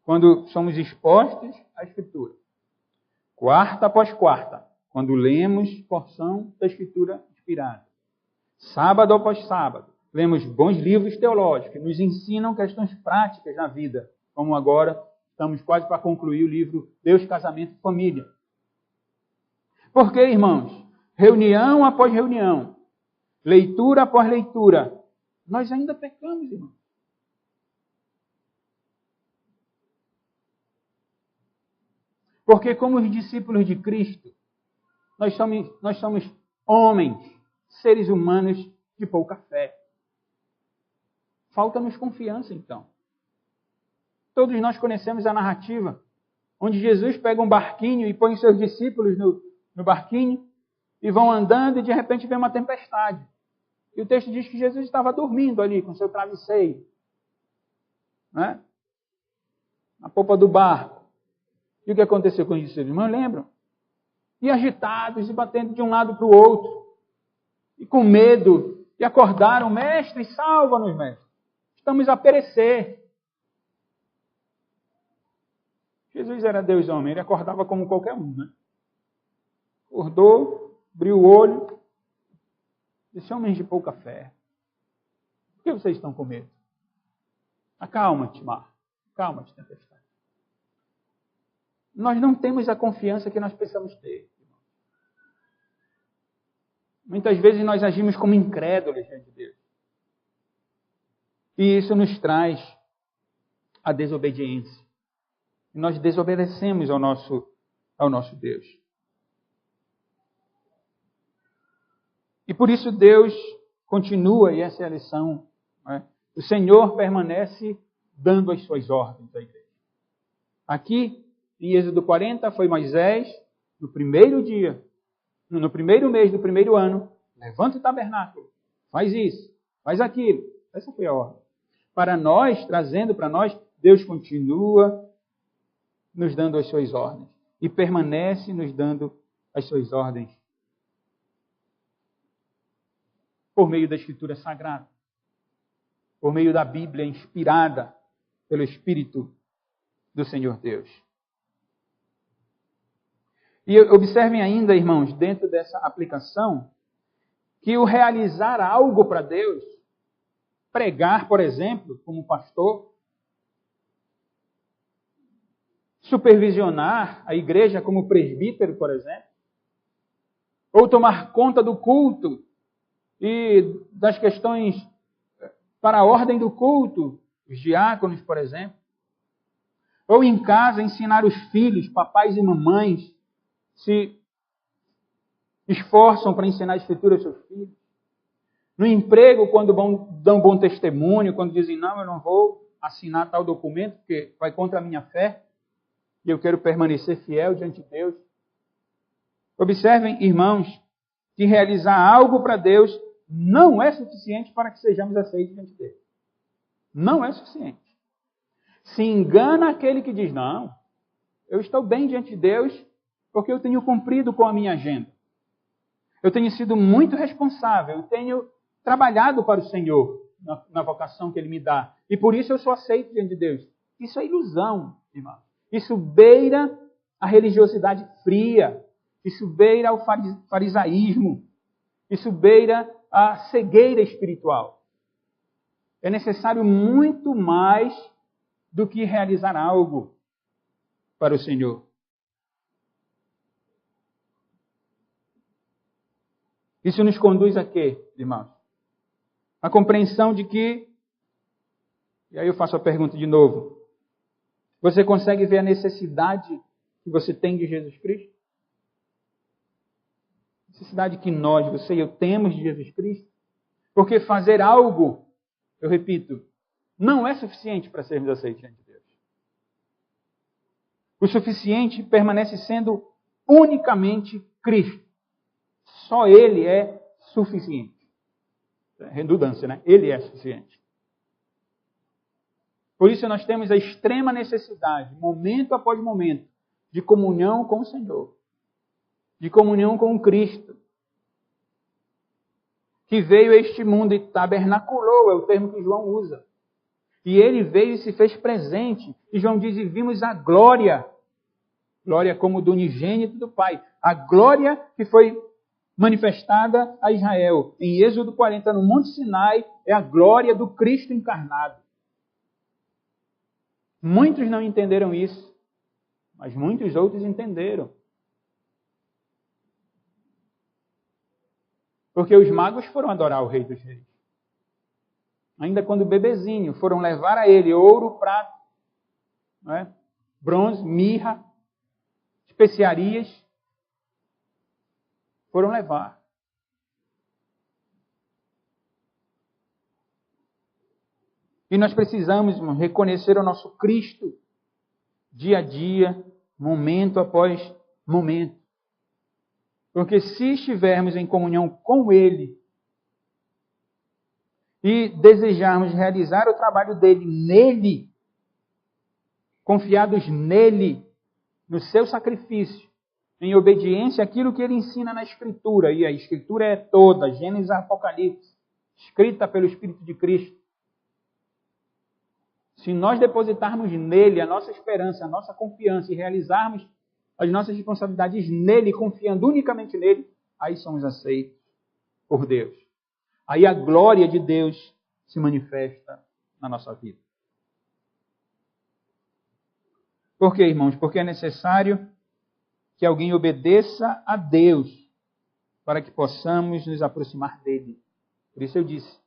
[SPEAKER 1] quando somos expostos à Escritura, quarta após quarta, quando lemos porção da Escritura inspirada, sábado após sábado, lemos bons livros teológicos que nos ensinam questões práticas na vida, como agora estamos quase para concluir o livro Deus, Casamento e Família. Por que, irmãos? Reunião após reunião, leitura após leitura, nós ainda pecamos, irmãos. Porque como os discípulos de Cristo, nós somos homens, seres humanos de pouca fé. Falta-nos confiança, então. Todos nós conhecemos a narrativa, onde Jesus pega um barquinho e põe seus discípulos no barquinho, e vão andando e de repente vem uma tempestade. E o texto diz que Jesus estava dormindo ali com seu travesseiro, né? Na popa do barco. E o que aconteceu com os discípulos? Irmãos, lembram? E agitados, e batendo de um lado para o outro. E com medo. E acordaram, mestre, salva-nos, mestre. Estamos a perecer. Jesus era Deus e homem, ele acordava como qualquer um, né? Acordou, abriu o olho, disse: homens de pouca fé, por que vocês estão com medo? Acalma-te, mar. Calma-te, tempestade. Nós não temos a confiança que nós precisamos ter. Muitas vezes nós agimos como incrédulos diante de Deus. E isso nos traz a desobediência. E nós desobedecemos ao nosso Deus. E por isso Deus continua, e essa é a lição, né? O Senhor permanece dando as suas ordens à igreja. Aqui, em Êxodo 40, foi Moisés, no primeiro dia, no primeiro mês do primeiro ano, levanta o tabernáculo, faz isso, faz aquilo. Essa foi a ordem. Para nós, trazendo para nós, Deus continua nos dando as suas ordens. E permanece nos dando as suas ordens. Por meio da Escritura Sagrada. por meio da Bíblia inspirada pelo Espírito do Senhor Deus. E observem ainda, irmãos, dentro dessa aplicação, que o realizar algo para Deus, pregar, por exemplo, como pastor, supervisionar a igreja como presbítero, por exemplo, ou tomar conta do culto e das questões para a ordem do culto, os diáconos, por exemplo, ou em casa ensinar os filhos, papais e mamães, se esforçam para ensinar a Escritura aos seus filhos. No emprego, quando dão bom testemunho, quando dizem, não, eu não vou assinar tal documento, porque vai contra a minha fé, e eu quero permanecer fiel diante de Deus. Observem, irmãos, que realizar algo para Deus não é suficiente para que sejamos aceitos diante dele. Não é suficiente. Se engana aquele que diz, não, eu estou bem diante de Deus porque eu tenho cumprido com a minha agenda. Eu tenho sido muito responsável, eu tenho trabalhado para o Senhor na vocação que Ele me dá. E por isso eu sou aceito diante de Deus. Isso é ilusão, irmão. Isso beira a religiosidade fria. Isso beira o farisaísmo. Isso beira a cegueira espiritual. É necessário muito mais do que realizar algo para o Senhor. Isso nos conduz a quê, irmãos? A compreensão de que, e aí eu faço a pergunta de novo, você consegue ver a necessidade que você tem de Jesus Cristo? Necessidade que nós, você e eu temos de Jesus Cristo? Porque fazer algo, eu repito, não é suficiente para sermos aceitos diante de Deus. O suficiente permanece sendo unicamente Cristo. Só Ele é suficiente. Redundância, né? Ele é suficiente. Por isso nós temos a extrema necessidade, momento após momento, de comunhão com o Senhor. De comunhão com o Cristo. Que veio a este mundo e tabernaculou, é o termo que João usa. E Ele veio e se fez presente. E João diz, e vimos a glória. Glória como do unigênito do Pai. A glória que foi manifestada a Israel. Em Êxodo 40, no Monte Sinai, é a glória do Cristo encarnado. Muitos não entenderam isso, mas muitos outros entenderam. Porque os magos foram adorar o Rei dos Reis. Ainda quando bebezinho, foram levar a ele ouro, prata, não é? Bronze, mirra, especiarias. Foram levar. E nós precisamos, irmão, reconhecer o nosso Cristo dia a dia, momento após momento. Porque se estivermos em comunhão com Ele e desejarmos realizar o trabalho dele nele, confiados nele, no seu sacrifício, em obediência àquilo que ele ensina na Escritura, e a Escritura é toda, Gênesis e Apocalipse, escrita pelo Espírito de Cristo. Se nós depositarmos nele a nossa esperança, a nossa confiança e realizarmos as nossas responsabilidades nele, confiando unicamente nele, aí somos aceitos por Deus. Aí a glória de Deus se manifesta na nossa vida. Por quê, irmãos? Porque é necessário que alguém obedeça a Deus para que possamos nos aproximar dele. Por isso eu disse,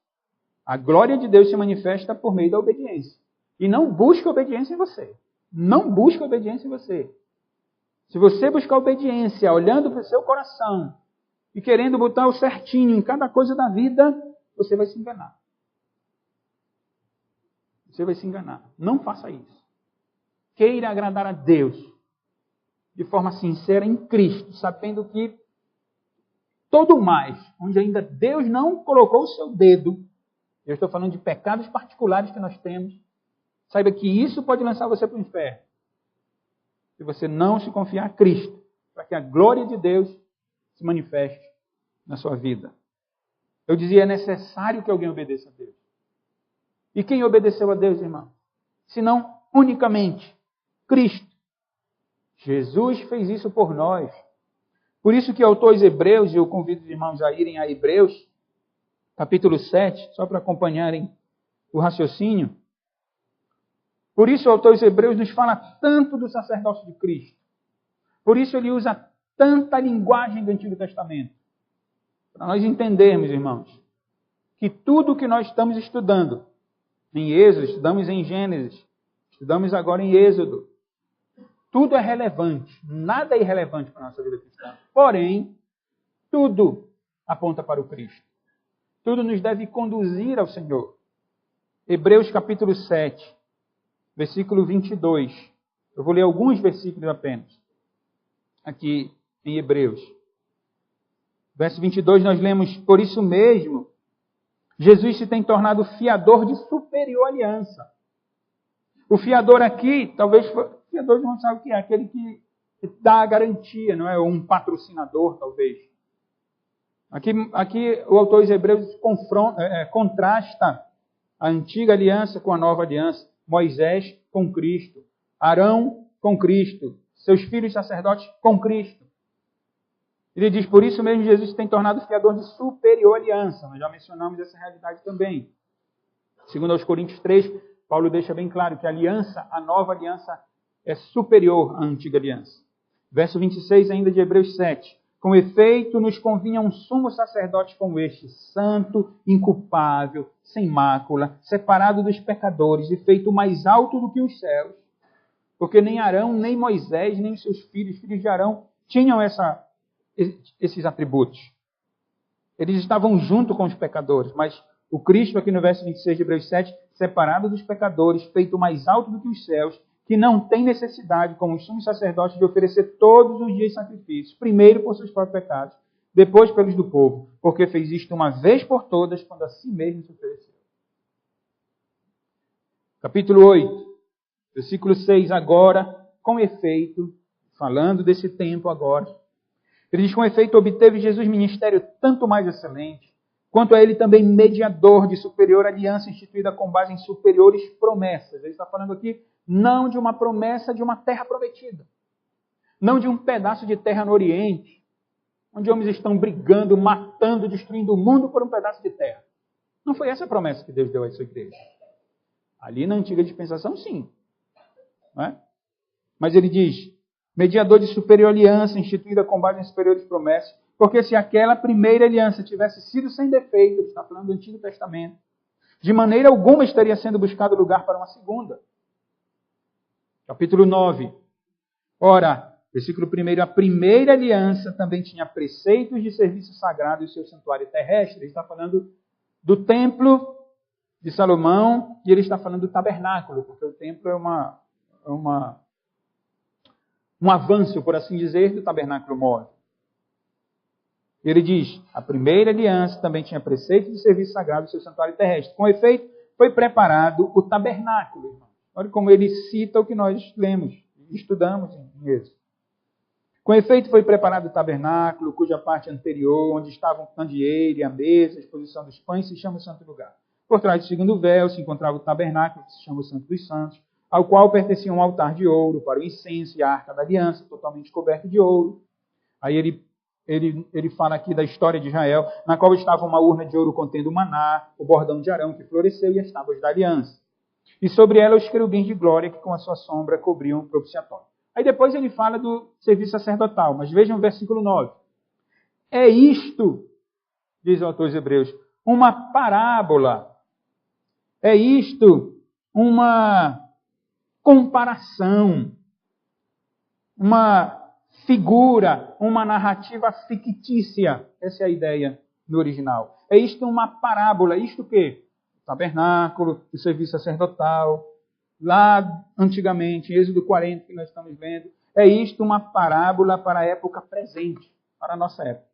[SPEAKER 1] a glória de Deus se manifesta por meio da obediência. E não busca obediência em você. Não busca obediência em você. Se você buscar obediência olhando para o seu coração e querendo botar o certinho em cada coisa da vida, você vai se enganar. Você vai se enganar. Não faça isso. Queira agradar a Deus de forma sincera em Cristo, sabendo que todo o mais, onde ainda Deus não colocou o seu dedo, eu estou falando de pecados particulares que nós temos, saiba que isso pode lançar você para o inferno. Se você não se confiar a Cristo, para que a glória de Deus se manifeste na sua vida. Eu dizia, é necessário que alguém obedeça a Deus. E quem obedeceu a Deus, irmão? Senão unicamente Cristo. Jesus fez isso por nós. Por isso que o autor aos Hebreus, e eu convido os irmãos a irem a Hebreus, capítulo 7, só para acompanharem o raciocínio. Por isso o autor aos Hebreus nos fala tanto do sacerdócio de Cristo. Por isso ele usa tanta linguagem do Antigo Testamento. Para nós entendermos, irmãos, que tudo que nós estamos estudando em Êxodo, estudamos em Gênesis, estudamos agora em Êxodo, tudo é relevante, nada é irrelevante para a nossa vida cristã. Porém, tudo aponta para o Cristo. Tudo nos deve conduzir ao Senhor. Hebreus capítulo 7, versículo 22. Eu vou ler alguns versículos apenas, aqui em Hebreus. Verso 22 nós lemos, por isso mesmo, Jesus se tem tornado fiador de superior aliança. O fiador aqui, talvez, fiador não sabe o que é, aquele que dá a garantia, não é? Ou um patrocinador, talvez. Aqui o autor dos Hebreus contrasta a antiga aliança com a nova aliança, Moisés com Cristo, Arão com Cristo, seus filhos sacerdotes com Cristo. Ele diz, por isso mesmo Jesus se tem tornado fiador de superior aliança. Nós já mencionamos essa realidade também. Segundo aos Coríntios 3, Paulo deixa bem claro que a aliança, a nova aliança, é superior à antiga aliança. Verso 26 ainda de Hebreus 7. Com efeito, nos convinha um sumo sacerdote como este, santo, inculpável, sem mácula, separado dos pecadores e feito mais alto do que os céus. Porque nem Arão, nem Moisés, nem os seus filhos de Arão, tinham esses atributos. Eles estavam junto com os pecadores, mas o Cristo, aqui no verso 26 de Hebreus 7, separado dos pecadores, feito mais alto do que os céus, que não tem necessidade, como os sumos sacerdotes, de oferecer todos os dias sacrifícios, primeiro por seus próprios pecados, depois pelos do povo, porque fez isto uma vez por todas, quando a si mesmo se ofereceu. Capítulo 8, versículo 6, agora, com efeito, falando desse tempo agora, ele diz, com efeito, obteve Jesus ministério tanto mais excelente, quanto a ele também mediador de superior aliança instituída com base em superiores promessas. Ele está falando aqui não de uma promessa de uma terra prometida, não de um pedaço de terra no Oriente, onde homens estão brigando, matando, destruindo o mundo por um pedaço de terra. Não foi essa a promessa que Deus deu a sua igreja. Ali na antiga dispensação, sim. Não é? Mas ele diz, mediador de superior aliança, instituída com base em superiores promessas, porque se aquela primeira aliança tivesse sido sem defeito, ele está falando do Antigo Testamento, de maneira alguma estaria sendo buscado lugar para uma segunda. Capítulo 9. Ora, versículo 1, a primeira aliança também tinha preceitos de serviço sagrado e o seu santuário terrestre. Ele está falando do templo de Salomão e ele está falando do tabernáculo, porque o templo é um avanço, por assim dizer, do tabernáculo móvel. Ele diz, a primeira aliança também tinha preceito de serviço sagrado e seu santuário terrestre. Com efeito, foi preparado o tabernáculo, irmão. Olha como ele cita o que nós lemos, estudamos em Êxodo. Com efeito, foi preparado o tabernáculo, cuja parte anterior, onde estavam o candeeiro e a mesa, a exposição dos pães, se chama o santo lugar. Por trás do segundo véu se encontrava o tabernáculo, que se chama o Santo dos Santos, ao qual pertencia um altar de ouro para o incenso e a arca da aliança, totalmente coberto de ouro. Aí ele fala aqui da história de Israel, na qual estava uma urna de ouro contendo o maná, o bordão de Arão que floresceu e as tábuas da aliança. E sobre ela os querubins de glória que com a sua sombra cobriam o propiciatório. Aí depois ele fala do serviço sacerdotal, mas vejam o versículo 9. É isto, diz o autor dos Hebreus, uma parábola. É isto uma comparação, uma figura, uma narrativa fictícia. Essa é a ideia no original. É isto uma parábola. Isto o quê? O tabernáculo, o serviço sacerdotal. Lá antigamente, em Êxodo 40, que nós estamos vendo, é isto uma parábola para a época presente, para a nossa época.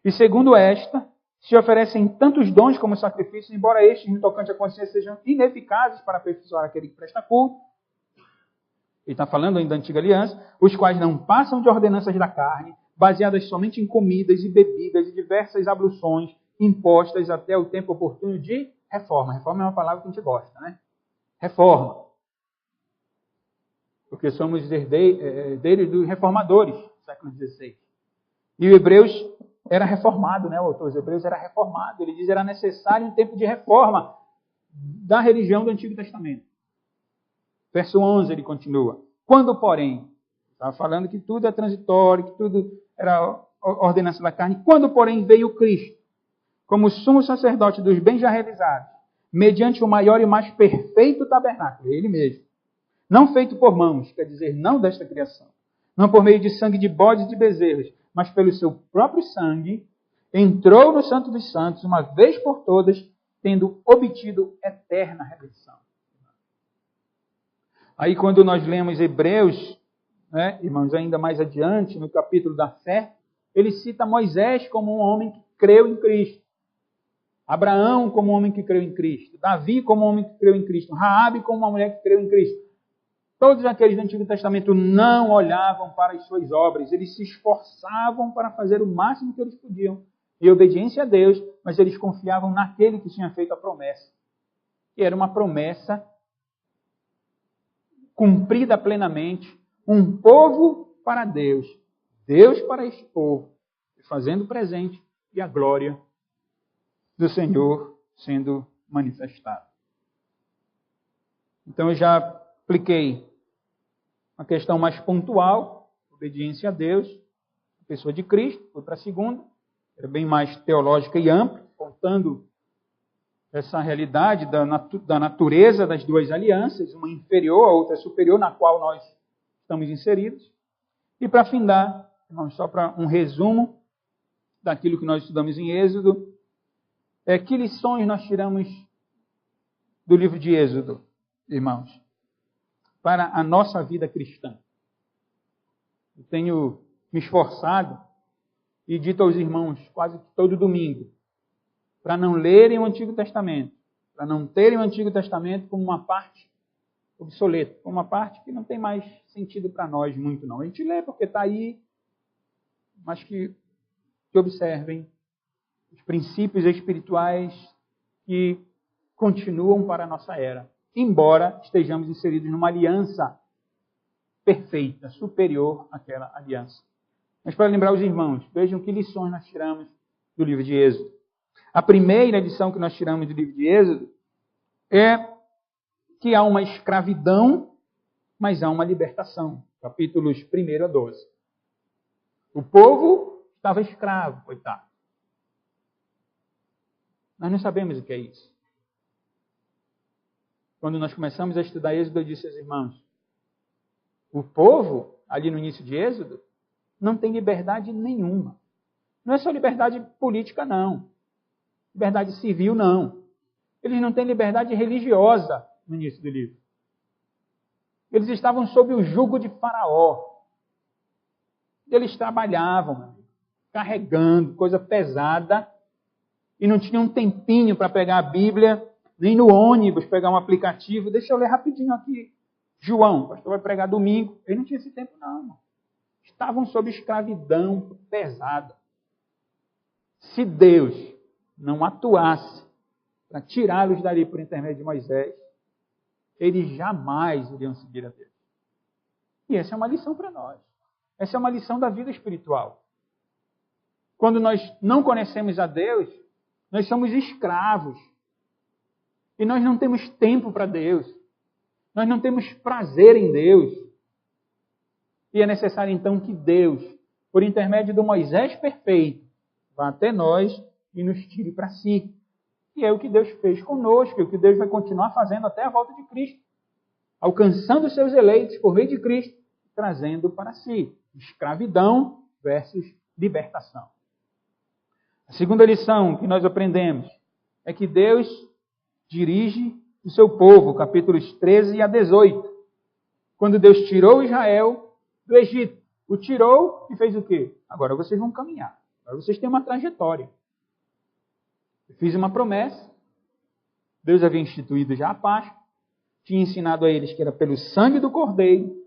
[SPEAKER 1] E segundo esta, se oferecem tantos dons como sacrifícios, embora estes, no tocante à consciência, sejam ineficazes para aperfeiçoar aquele que presta culto. Ele está falando ainda da antiga aliança, os quais não passam de ordenanças da carne, baseadas somente em comidas e bebidas e diversas abluções impostas até o tempo oportuno de reforma. Reforma é uma palavra que a gente gosta, né? Reforma. Porque somos herdeiros dos reformadores do século XVI. E o Hebreus era reformado, né? O autor dos Hebreus era reformado. Ele diz que era necessário um tempo de reforma da religião do Antigo Testamento. Verso 11 ele continua. Quando, porém, estava falando que tudo é transitório, que tudo era ordenança da carne. Quando, porém, veio Cristo, como sumo sacerdote dos bens já realizados, mediante o maior e mais perfeito tabernáculo, ele mesmo, não feito por mãos, quer dizer, não desta criação, não por meio de sangue de bodes e de bezerros, mas pelo seu próprio sangue, entrou no Santo dos Santos, uma vez por todas, tendo obtido eterna redenção. Aí quando nós lemos Hebreus, né, irmãos, ainda mais adiante, no capítulo da fé, ele cita Moisés como um homem que creu em Cristo. Abraão como um homem que creu em Cristo. Davi como um homem que creu em Cristo. Raabe como uma mulher que creu em Cristo. Todos aqueles do Antigo Testamento não olhavam para as suas obras. Eles se esforçavam para fazer o máximo que eles podiam. Em obediência a Deus, mas eles confiavam naquele que tinha feito a promessa. Que era uma promessa cumprida plenamente. Um povo para Deus. Deus para este povo. Fazendo presente e a glória do Senhor sendo manifestada. Então eu já apliquei uma questão mais pontual, obediência a Deus, a pessoa de Cristo, foi para a segunda, era bem mais teológica e ampla, contando essa realidade da natureza das duas alianças, uma inferior, a outra superior, na qual nós estamos inseridos. E para findar, irmãos, só para um resumo daquilo que nós estudamos em Êxodo, que lições nós tiramos do livro de Êxodo, irmãos, para a nossa vida cristã? Eu tenho me esforçado e dito aos irmãos quase todo domingo para não lerem o Antigo Testamento, para não terem o Antigo Testamento como uma parte obsoleta, como uma parte que não tem mais sentido para nós muito não. A gente lê porque está aí, mas que observem os princípios espirituais que continuam para a nossa era, embora estejamos inseridos numa aliança perfeita, superior àquela aliança. Mas para lembrar os irmãos, vejam que lições nós tiramos do livro de Êxodo. A primeira lição que nós tiramos do livro de Êxodo é que há uma escravidão, mas há uma libertação. Capítulos 1 a 12. O povo estava escravo, coitado. Nós não sabemos o que é isso. Quando nós começamos a estudar Êxodo, eu disse aos irmãos, o povo, ali no início de Êxodo, não tem liberdade nenhuma. Não é só liberdade política, não. Liberdade civil, não. Eles não têm liberdade religiosa no início do livro. Eles estavam sob o jugo de Faraó. Eles trabalhavam, carregando coisa pesada, e não tinham um tempinho para pegar a Bíblia, nem no ônibus pegar um aplicativo. Deixa eu ler rapidinho aqui. João, o pastor vai pregar domingo. Ele não tinha esse tempo, não, irmão. Estavam sob escravidão pesada. Se Deus não atuasse para tirá-los dali por intermédio de Moisés, eles jamais iriam seguir a Deus. E essa é uma lição para nós. Essa é uma lição da vida espiritual. Quando nós não conhecemos a Deus, nós somos escravos. E nós não temos tempo para Deus. Nós não temos prazer em Deus. E é necessário então que Deus, por intermédio do Moisés perfeito, vá até nós e nos tire para si. E é o que Deus fez conosco, é o que Deus vai continuar fazendo até a volta de Cristo. Alcançando os seus eleitos por meio de Cristo, trazendo para si escravidão versus libertação. A segunda lição que nós aprendemos é que Deus dirige o seu povo, capítulos 13 a 18. Quando Deus tirou Israel do Egito, o tirou e fez o quê? Agora vocês vão caminhar. Agora vocês têm uma trajetória. Eu fiz uma promessa. Deus havia instituído já a Páscoa. Tinha ensinado a eles que era pelo sangue do Cordeiro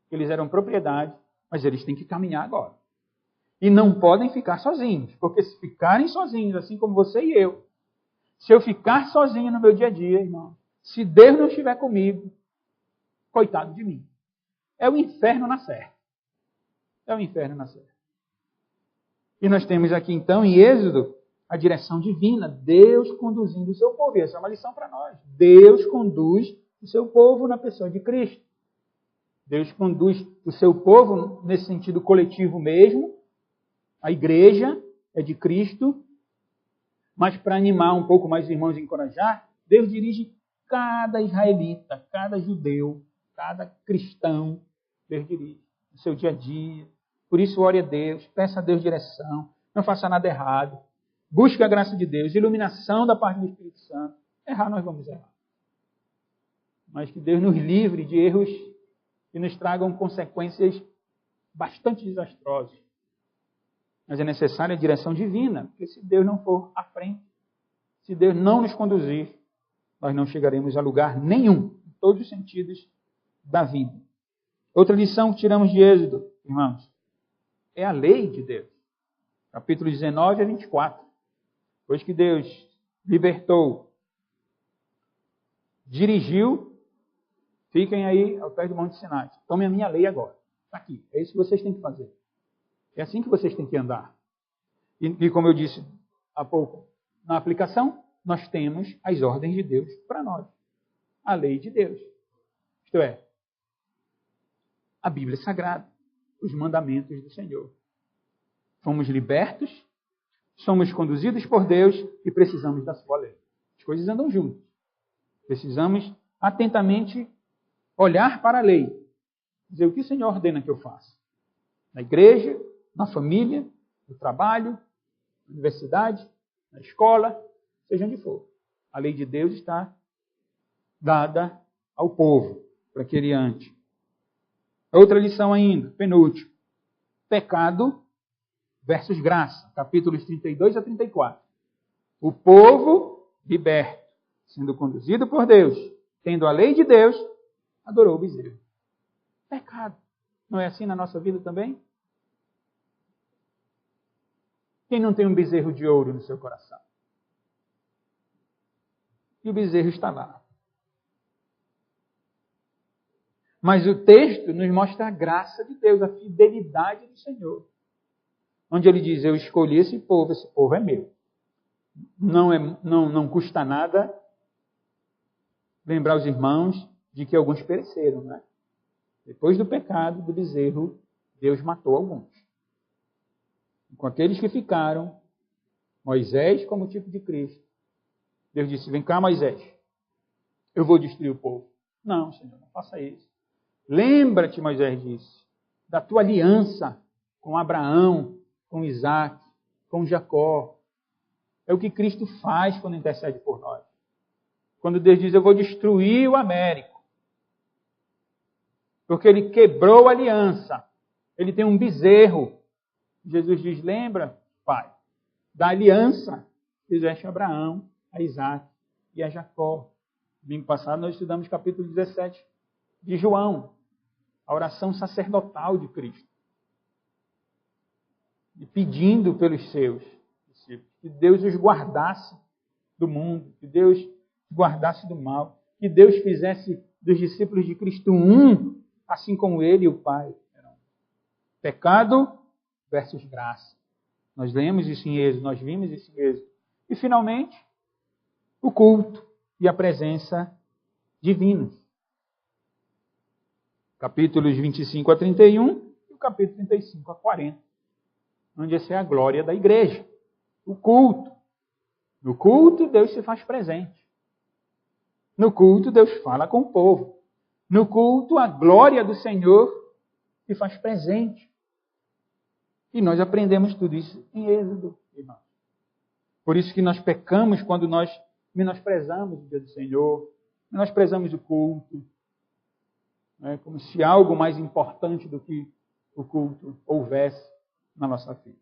[SPEAKER 1] que eles eram propriedade, mas eles têm que caminhar agora. E não podem ficar sozinhos, porque se ficarem sozinhos, assim como você e eu, Se eu ficar sozinho no meu dia a dia, irmão, se Deus não estiver comigo, coitado de mim. É o inferno na serra. É o inferno na serra. E nós temos aqui então em Êxodo a direção divina, Deus conduzindo o seu povo. E essa é uma lição para nós. Deus conduz o seu povo na pessoa de Cristo. Deus conduz o seu povo nesse sentido coletivo mesmo. A igreja é de Cristo. Mas para animar um pouco mais os irmãos e encorajar, Deus dirige cada israelita, cada judeu, cada cristão. Deus dirige no seu dia a dia. Por isso, ore a Deus, peça a Deus direção, não faça nada errado. Busque a graça de Deus, iluminação da parte do Espírito Santo. Errar, nós vamos errar. Mas que Deus nos livre de erros que nos tragam consequências bastante desastrosas. Mas é necessária a direção divina, porque se Deus não for à frente, se Deus não nos conduzir, nós não chegaremos a lugar nenhum, em todos os sentidos da vida. Outra lição que tiramos de Êxodo, irmãos, é a lei de Deus. Capítulo 19 a 24. Depois que Deus libertou, dirigiu, fiquem aí ao pé do Monte Sinai. Tomem a minha lei agora. Está aqui. É isso que vocês têm que fazer. É assim que vocês têm que andar. E como eu disse há pouco, na aplicação, nós temos as ordens de Deus para nós. A lei de Deus. Isto é, a Bíblia Sagrada. Os mandamentos do Senhor. Fomos libertos, somos conduzidos por Deus e precisamos da sua lei. As coisas andam juntas. Precisamos atentamente olhar para a lei. Dizer o que o Senhor ordena que eu faça. Na igreja, na família, no trabalho, na universidade, na escola, seja onde for. A lei de Deus está dada ao povo, para que ele ande. Outra lição ainda, penúltima. Pecado versus graça, capítulos 32 a 34. O povo liberto, sendo conduzido por Deus, tendo a lei de Deus, adorou o bezerro. Pecado. Não é assim na nossa vida também? Quem não tem um bezerro de ouro no seu coração? E o bezerro está lá. Mas o texto nos mostra a graça de Deus, a fidelidade do Senhor. Onde ele diz, eu escolhi esse povo é meu. Não custa nada lembrar os irmãos de que alguns pereceram, né? Depois do pecado do bezerro, Deus matou alguns. Com aqueles que ficaram, Moisés como tipo de Cristo. Deus disse, vem cá Moisés, eu vou destruir o povo. Não, Senhor, não faça isso. Lembra-te, Moisés disse, da tua aliança com Abraão, com Isaac, com Jacó. É o que Cristo faz quando intercede por nós. Quando Deus diz, eu vou destruir o Américo. Porque ele quebrou a aliança. Ele tem um bezerro. Jesus diz, lembra, Pai, da aliança que fizeste a Abraão, a Isaac e a Jacó. Domingo passado nós estudamos capítulo 17 de João. A oração sacerdotal de Cristo. E pedindo pelos seus discípulos. Que Deus os guardasse do mundo. Que Deus os guardasse do mal. Que Deus fizesse dos discípulos de Cristo um, assim como ele e o Pai eram. Pecado versus graça. Nós lemos isso em Êxodo, nós vimos isso em Êxodo. E finalmente, o culto e a presença divina. Capítulos 25 a 31 e o capítulo 35 a 40. Onde essa é a glória da igreja. O culto. No culto, Deus se faz presente. No culto, Deus fala com o povo. No culto, a glória do Senhor se faz presente. E nós aprendemos tudo isso em Êxodo, irmãos. Por isso que nós pecamos quando nós menosprezamos o dia do Senhor, menosprezamos o culto, né, como se algo mais importante do que o culto houvesse na nossa vida.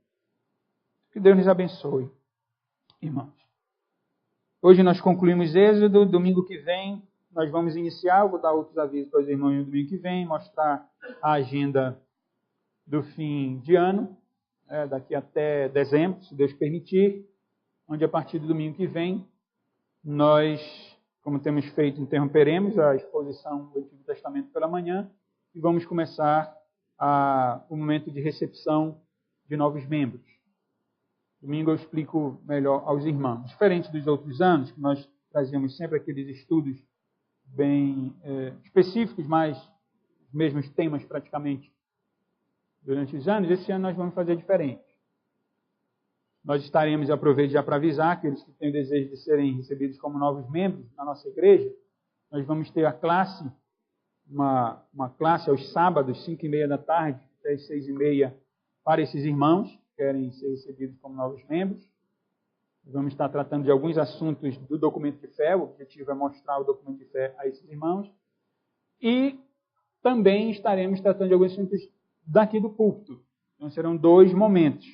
[SPEAKER 1] Que Deus nos abençoe, irmãos. Hoje nós concluímos Êxodo, domingo que vem nós vamos iniciar, vou dar outros avisos para os irmãos no domingo que vem, mostrar a agenda do fim de ano, daqui até dezembro, se Deus permitir, onde a partir do domingo que vem Nós, como temos feito, interromperemos a exposição do Antigo Testamento pela manhã e vamos começar o momento de recepção de novos membros. Domingo eu explico melhor aos irmãos. Diferente dos outros anos, que nós trazíamos sempre aqueles estudos bem específicos, mas os mesmos temas praticamente durante os anos, esse ano nós vamos fazer diferente. Nós estaremos, aproveito já para avisar aqueles que têm o desejo de serem recebidos como novos membros na nossa igreja, nós vamos ter a classe, uma classe aos sábados, 5h30 da tarde, até as 6h30, para esses irmãos que querem ser recebidos como novos membros. Vamos estar tratando de alguns assuntos do documento de fé, o objetivo é mostrar o documento de fé a esses irmãos. E também estaremos tratando de alguns assuntos daqui do púlpito. Então serão 2 momentos.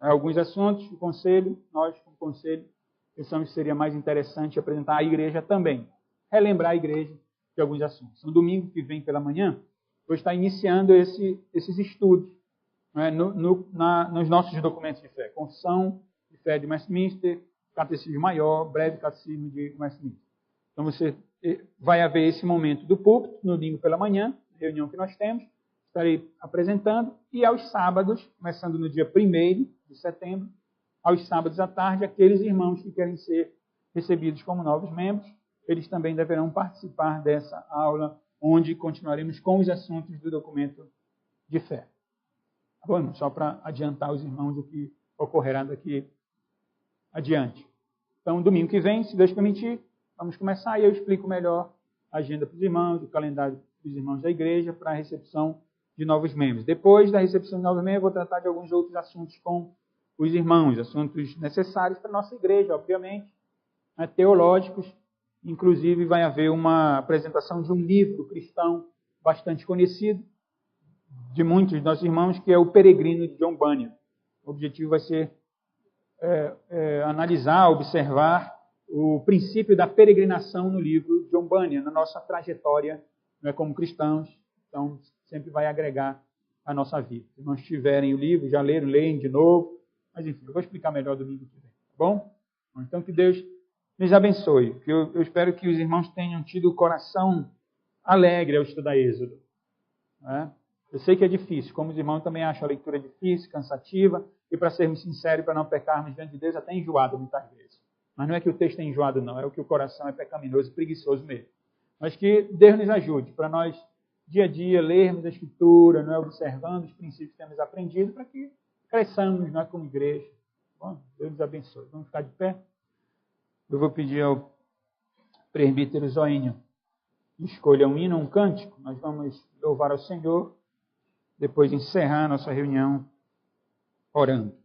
[SPEAKER 1] Alguns assuntos, o conselho, nós como conselho, pensamos que seria mais interessante apresentar a igreja também. Relembrar a igreja de alguns assuntos. No domingo que vem pela manhã, vou estar iniciando esses estudos, né, nos nossos documentos de fé. Confissão de fé de Westminster, Catecismo Maior, breve Catecismo de Westminster. Então vai haver esse momento do púlpito, no domingo pela manhã, reunião que nós temos, estarei apresentando, e aos sábados, começando no dia 1º de setembro, aos sábados à tarde, aqueles irmãos que querem ser recebidos como novos membros, eles também deverão participar dessa aula, onde continuaremos com os assuntos do documento de fé. Tá bom, irmão? Só para adiantar os irmãos o que ocorrerá daqui adiante. Então, domingo que vem, se Deus permitir, vamos começar e eu explico melhor a agenda para os irmãos, o calendário dos irmãos da igreja para a recepção de novos membros. Depois da recepção de novos membros, vou tratar de alguns outros assuntos com os irmãos, assuntos necessários para a nossa igreja, obviamente, né, teológicos. Inclusive, vai haver uma apresentação de um livro cristão bastante conhecido de muitos dos nossos irmãos, que é O Peregrino de John Bunyan. O objetivo vai ser analisar, observar o princípio da peregrinação no livro de John Bunyan, na nossa trajetória, né, como cristãos. Então, sempre vai agregar a nossa vida. Se não tiverem o livro, já leram, leem de novo. Mas, enfim, eu vou explicar melhor domingo que vem. Tá bom? Então, que Deus nos abençoe. Eu espero que os irmãos tenham tido o coração alegre ao estudar Êxodo. Né? Eu sei que é difícil. Como os irmãos também acham a leitura difícil, cansativa. E, para sermos sinceros, para não pecarmos diante de Deus, até enjoado muitas vezes. Mas não é que o texto é enjoado, não. É o que o coração é pecaminoso e preguiçoso mesmo. Mas que Deus nos ajude para nós, dia a dia, lermos a Escritura, não é, observando os princípios que temos aprendido, para que cresçamos, nós como igreja. Bom, Deus nos abençoe. Vamos ficar de pé? Eu vou pedir ao presbítero Zoínio escolha um hino, um cântico. Nós vamos louvar ao Senhor, depois de encerrar a nossa reunião orando.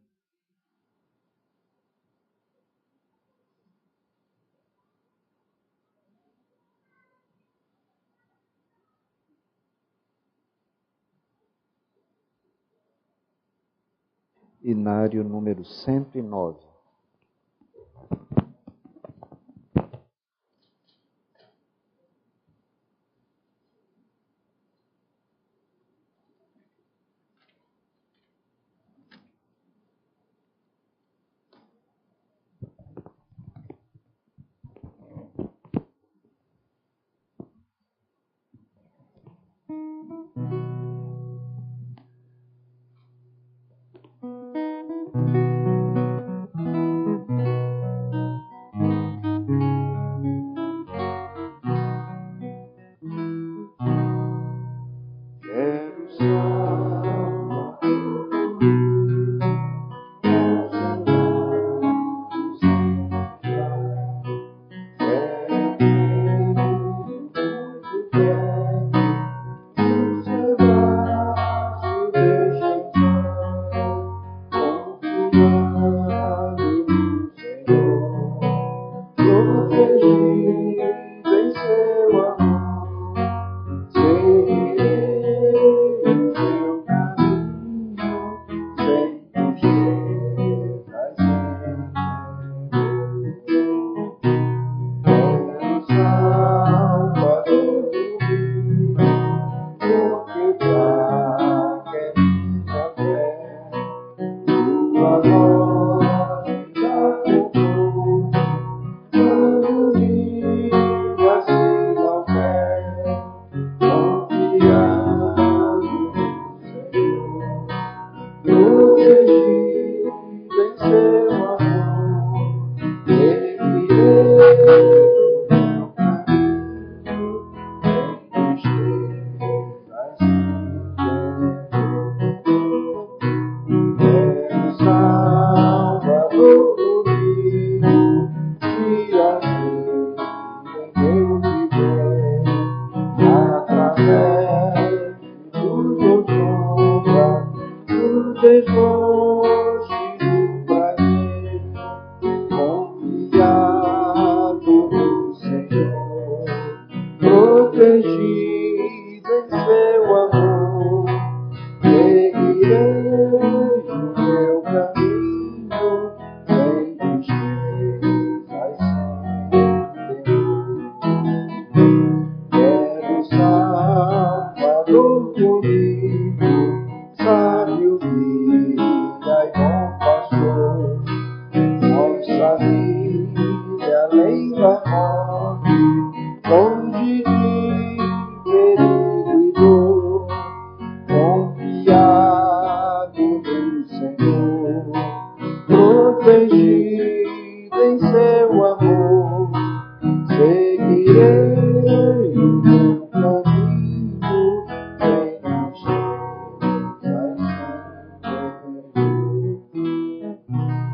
[SPEAKER 2] Inário número 109.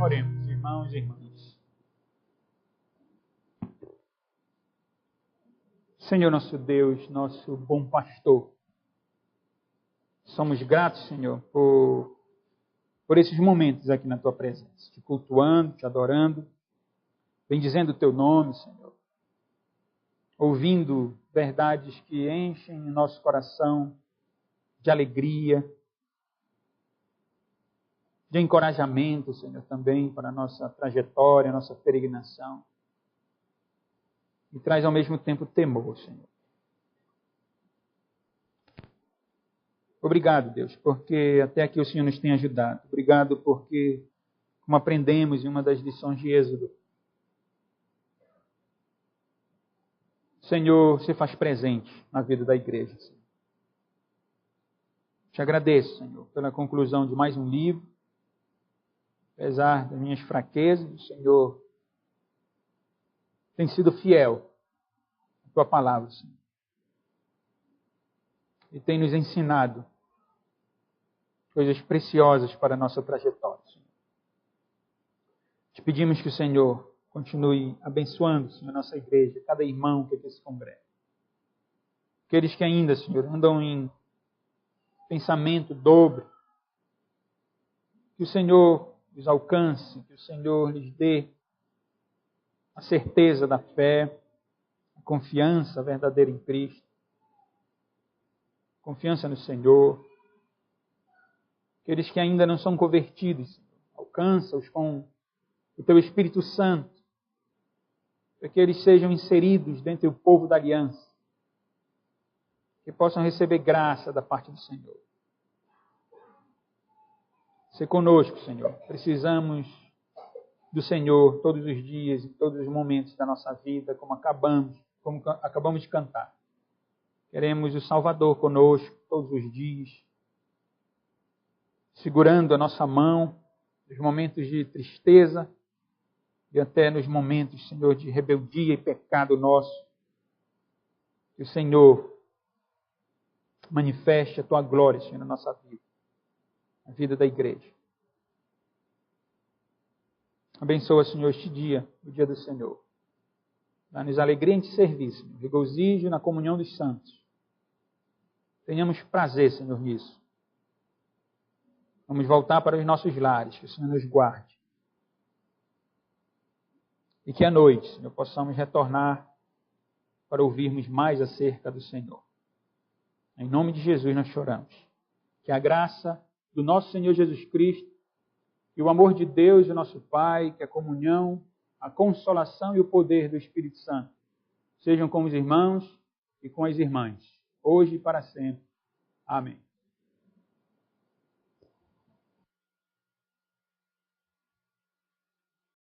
[SPEAKER 1] Oremos, irmãos e irmãs. Senhor nosso Deus, nosso bom pastor, somos gratos, Senhor, por esses momentos aqui na Tua presença, te cultuando, te adorando, bendizendo o Teu nome, Senhor, ouvindo verdades que enchem o nosso coração de alegria, de encorajamento, Senhor, também para a nossa trajetória, a nossa peregrinação. E traz ao mesmo tempo temor, Senhor. Obrigado, Deus, porque até aqui o Senhor nos tem ajudado. Obrigado porque, como aprendemos em uma das lições de Êxodo, Senhor, você faz presente na vida da igreja, Senhor. Te agradeço, Senhor, pela conclusão de mais um livro. Apesar das minhas fraquezas, o Senhor tem sido fiel à Tua palavra, Senhor. E tem nos ensinado coisas preciosas para a nossa trajetória, Senhor. Te pedimos que o Senhor continue abençoando, Senhor, a nossa igreja, cada irmão que aqui se congrega. Aqueles que ainda, Senhor, andam em pensamento dobro, que o Senhor os alcance, que o Senhor lhes dê a certeza da fé, a confiança verdadeira em Cristo, confiança no Senhor. Aqueles que ainda não são convertidos, Senhor, alcança-os com o Teu Espírito Santo, para que eles sejam inseridos dentro do povo da aliança, que possam receber graça da parte do Senhor. Se conosco, Senhor. Precisamos do Senhor todos os dias, em todos os momentos da nossa vida, como acabamos de cantar. Queremos o Salvador conosco todos os dias, segurando a nossa mão nos momentos de tristeza e até nos momentos, Senhor, de rebeldia e pecado nosso. Que o Senhor manifeste a Tua glória, Senhor, na nossa vida, na vida da igreja. Abençoa, Senhor, este dia, o dia do Senhor. Dá-nos alegria em Te servir, Senhor, regozijo na comunhão dos santos. Tenhamos prazer, Senhor, nisso. Vamos voltar para os nossos lares, que o Senhor nos guarde. E que à noite, Senhor, possamos retornar para ouvirmos mais acerca do Senhor. Em nome de Jesus nós choramos. Que a graça do nosso Senhor Jesus Cristo, que o amor de Deus, o nosso Pai, que a comunhão, a consolação e o poder do Espírito Santo sejam com os irmãos e com as irmãs, hoje e para sempre. Amém.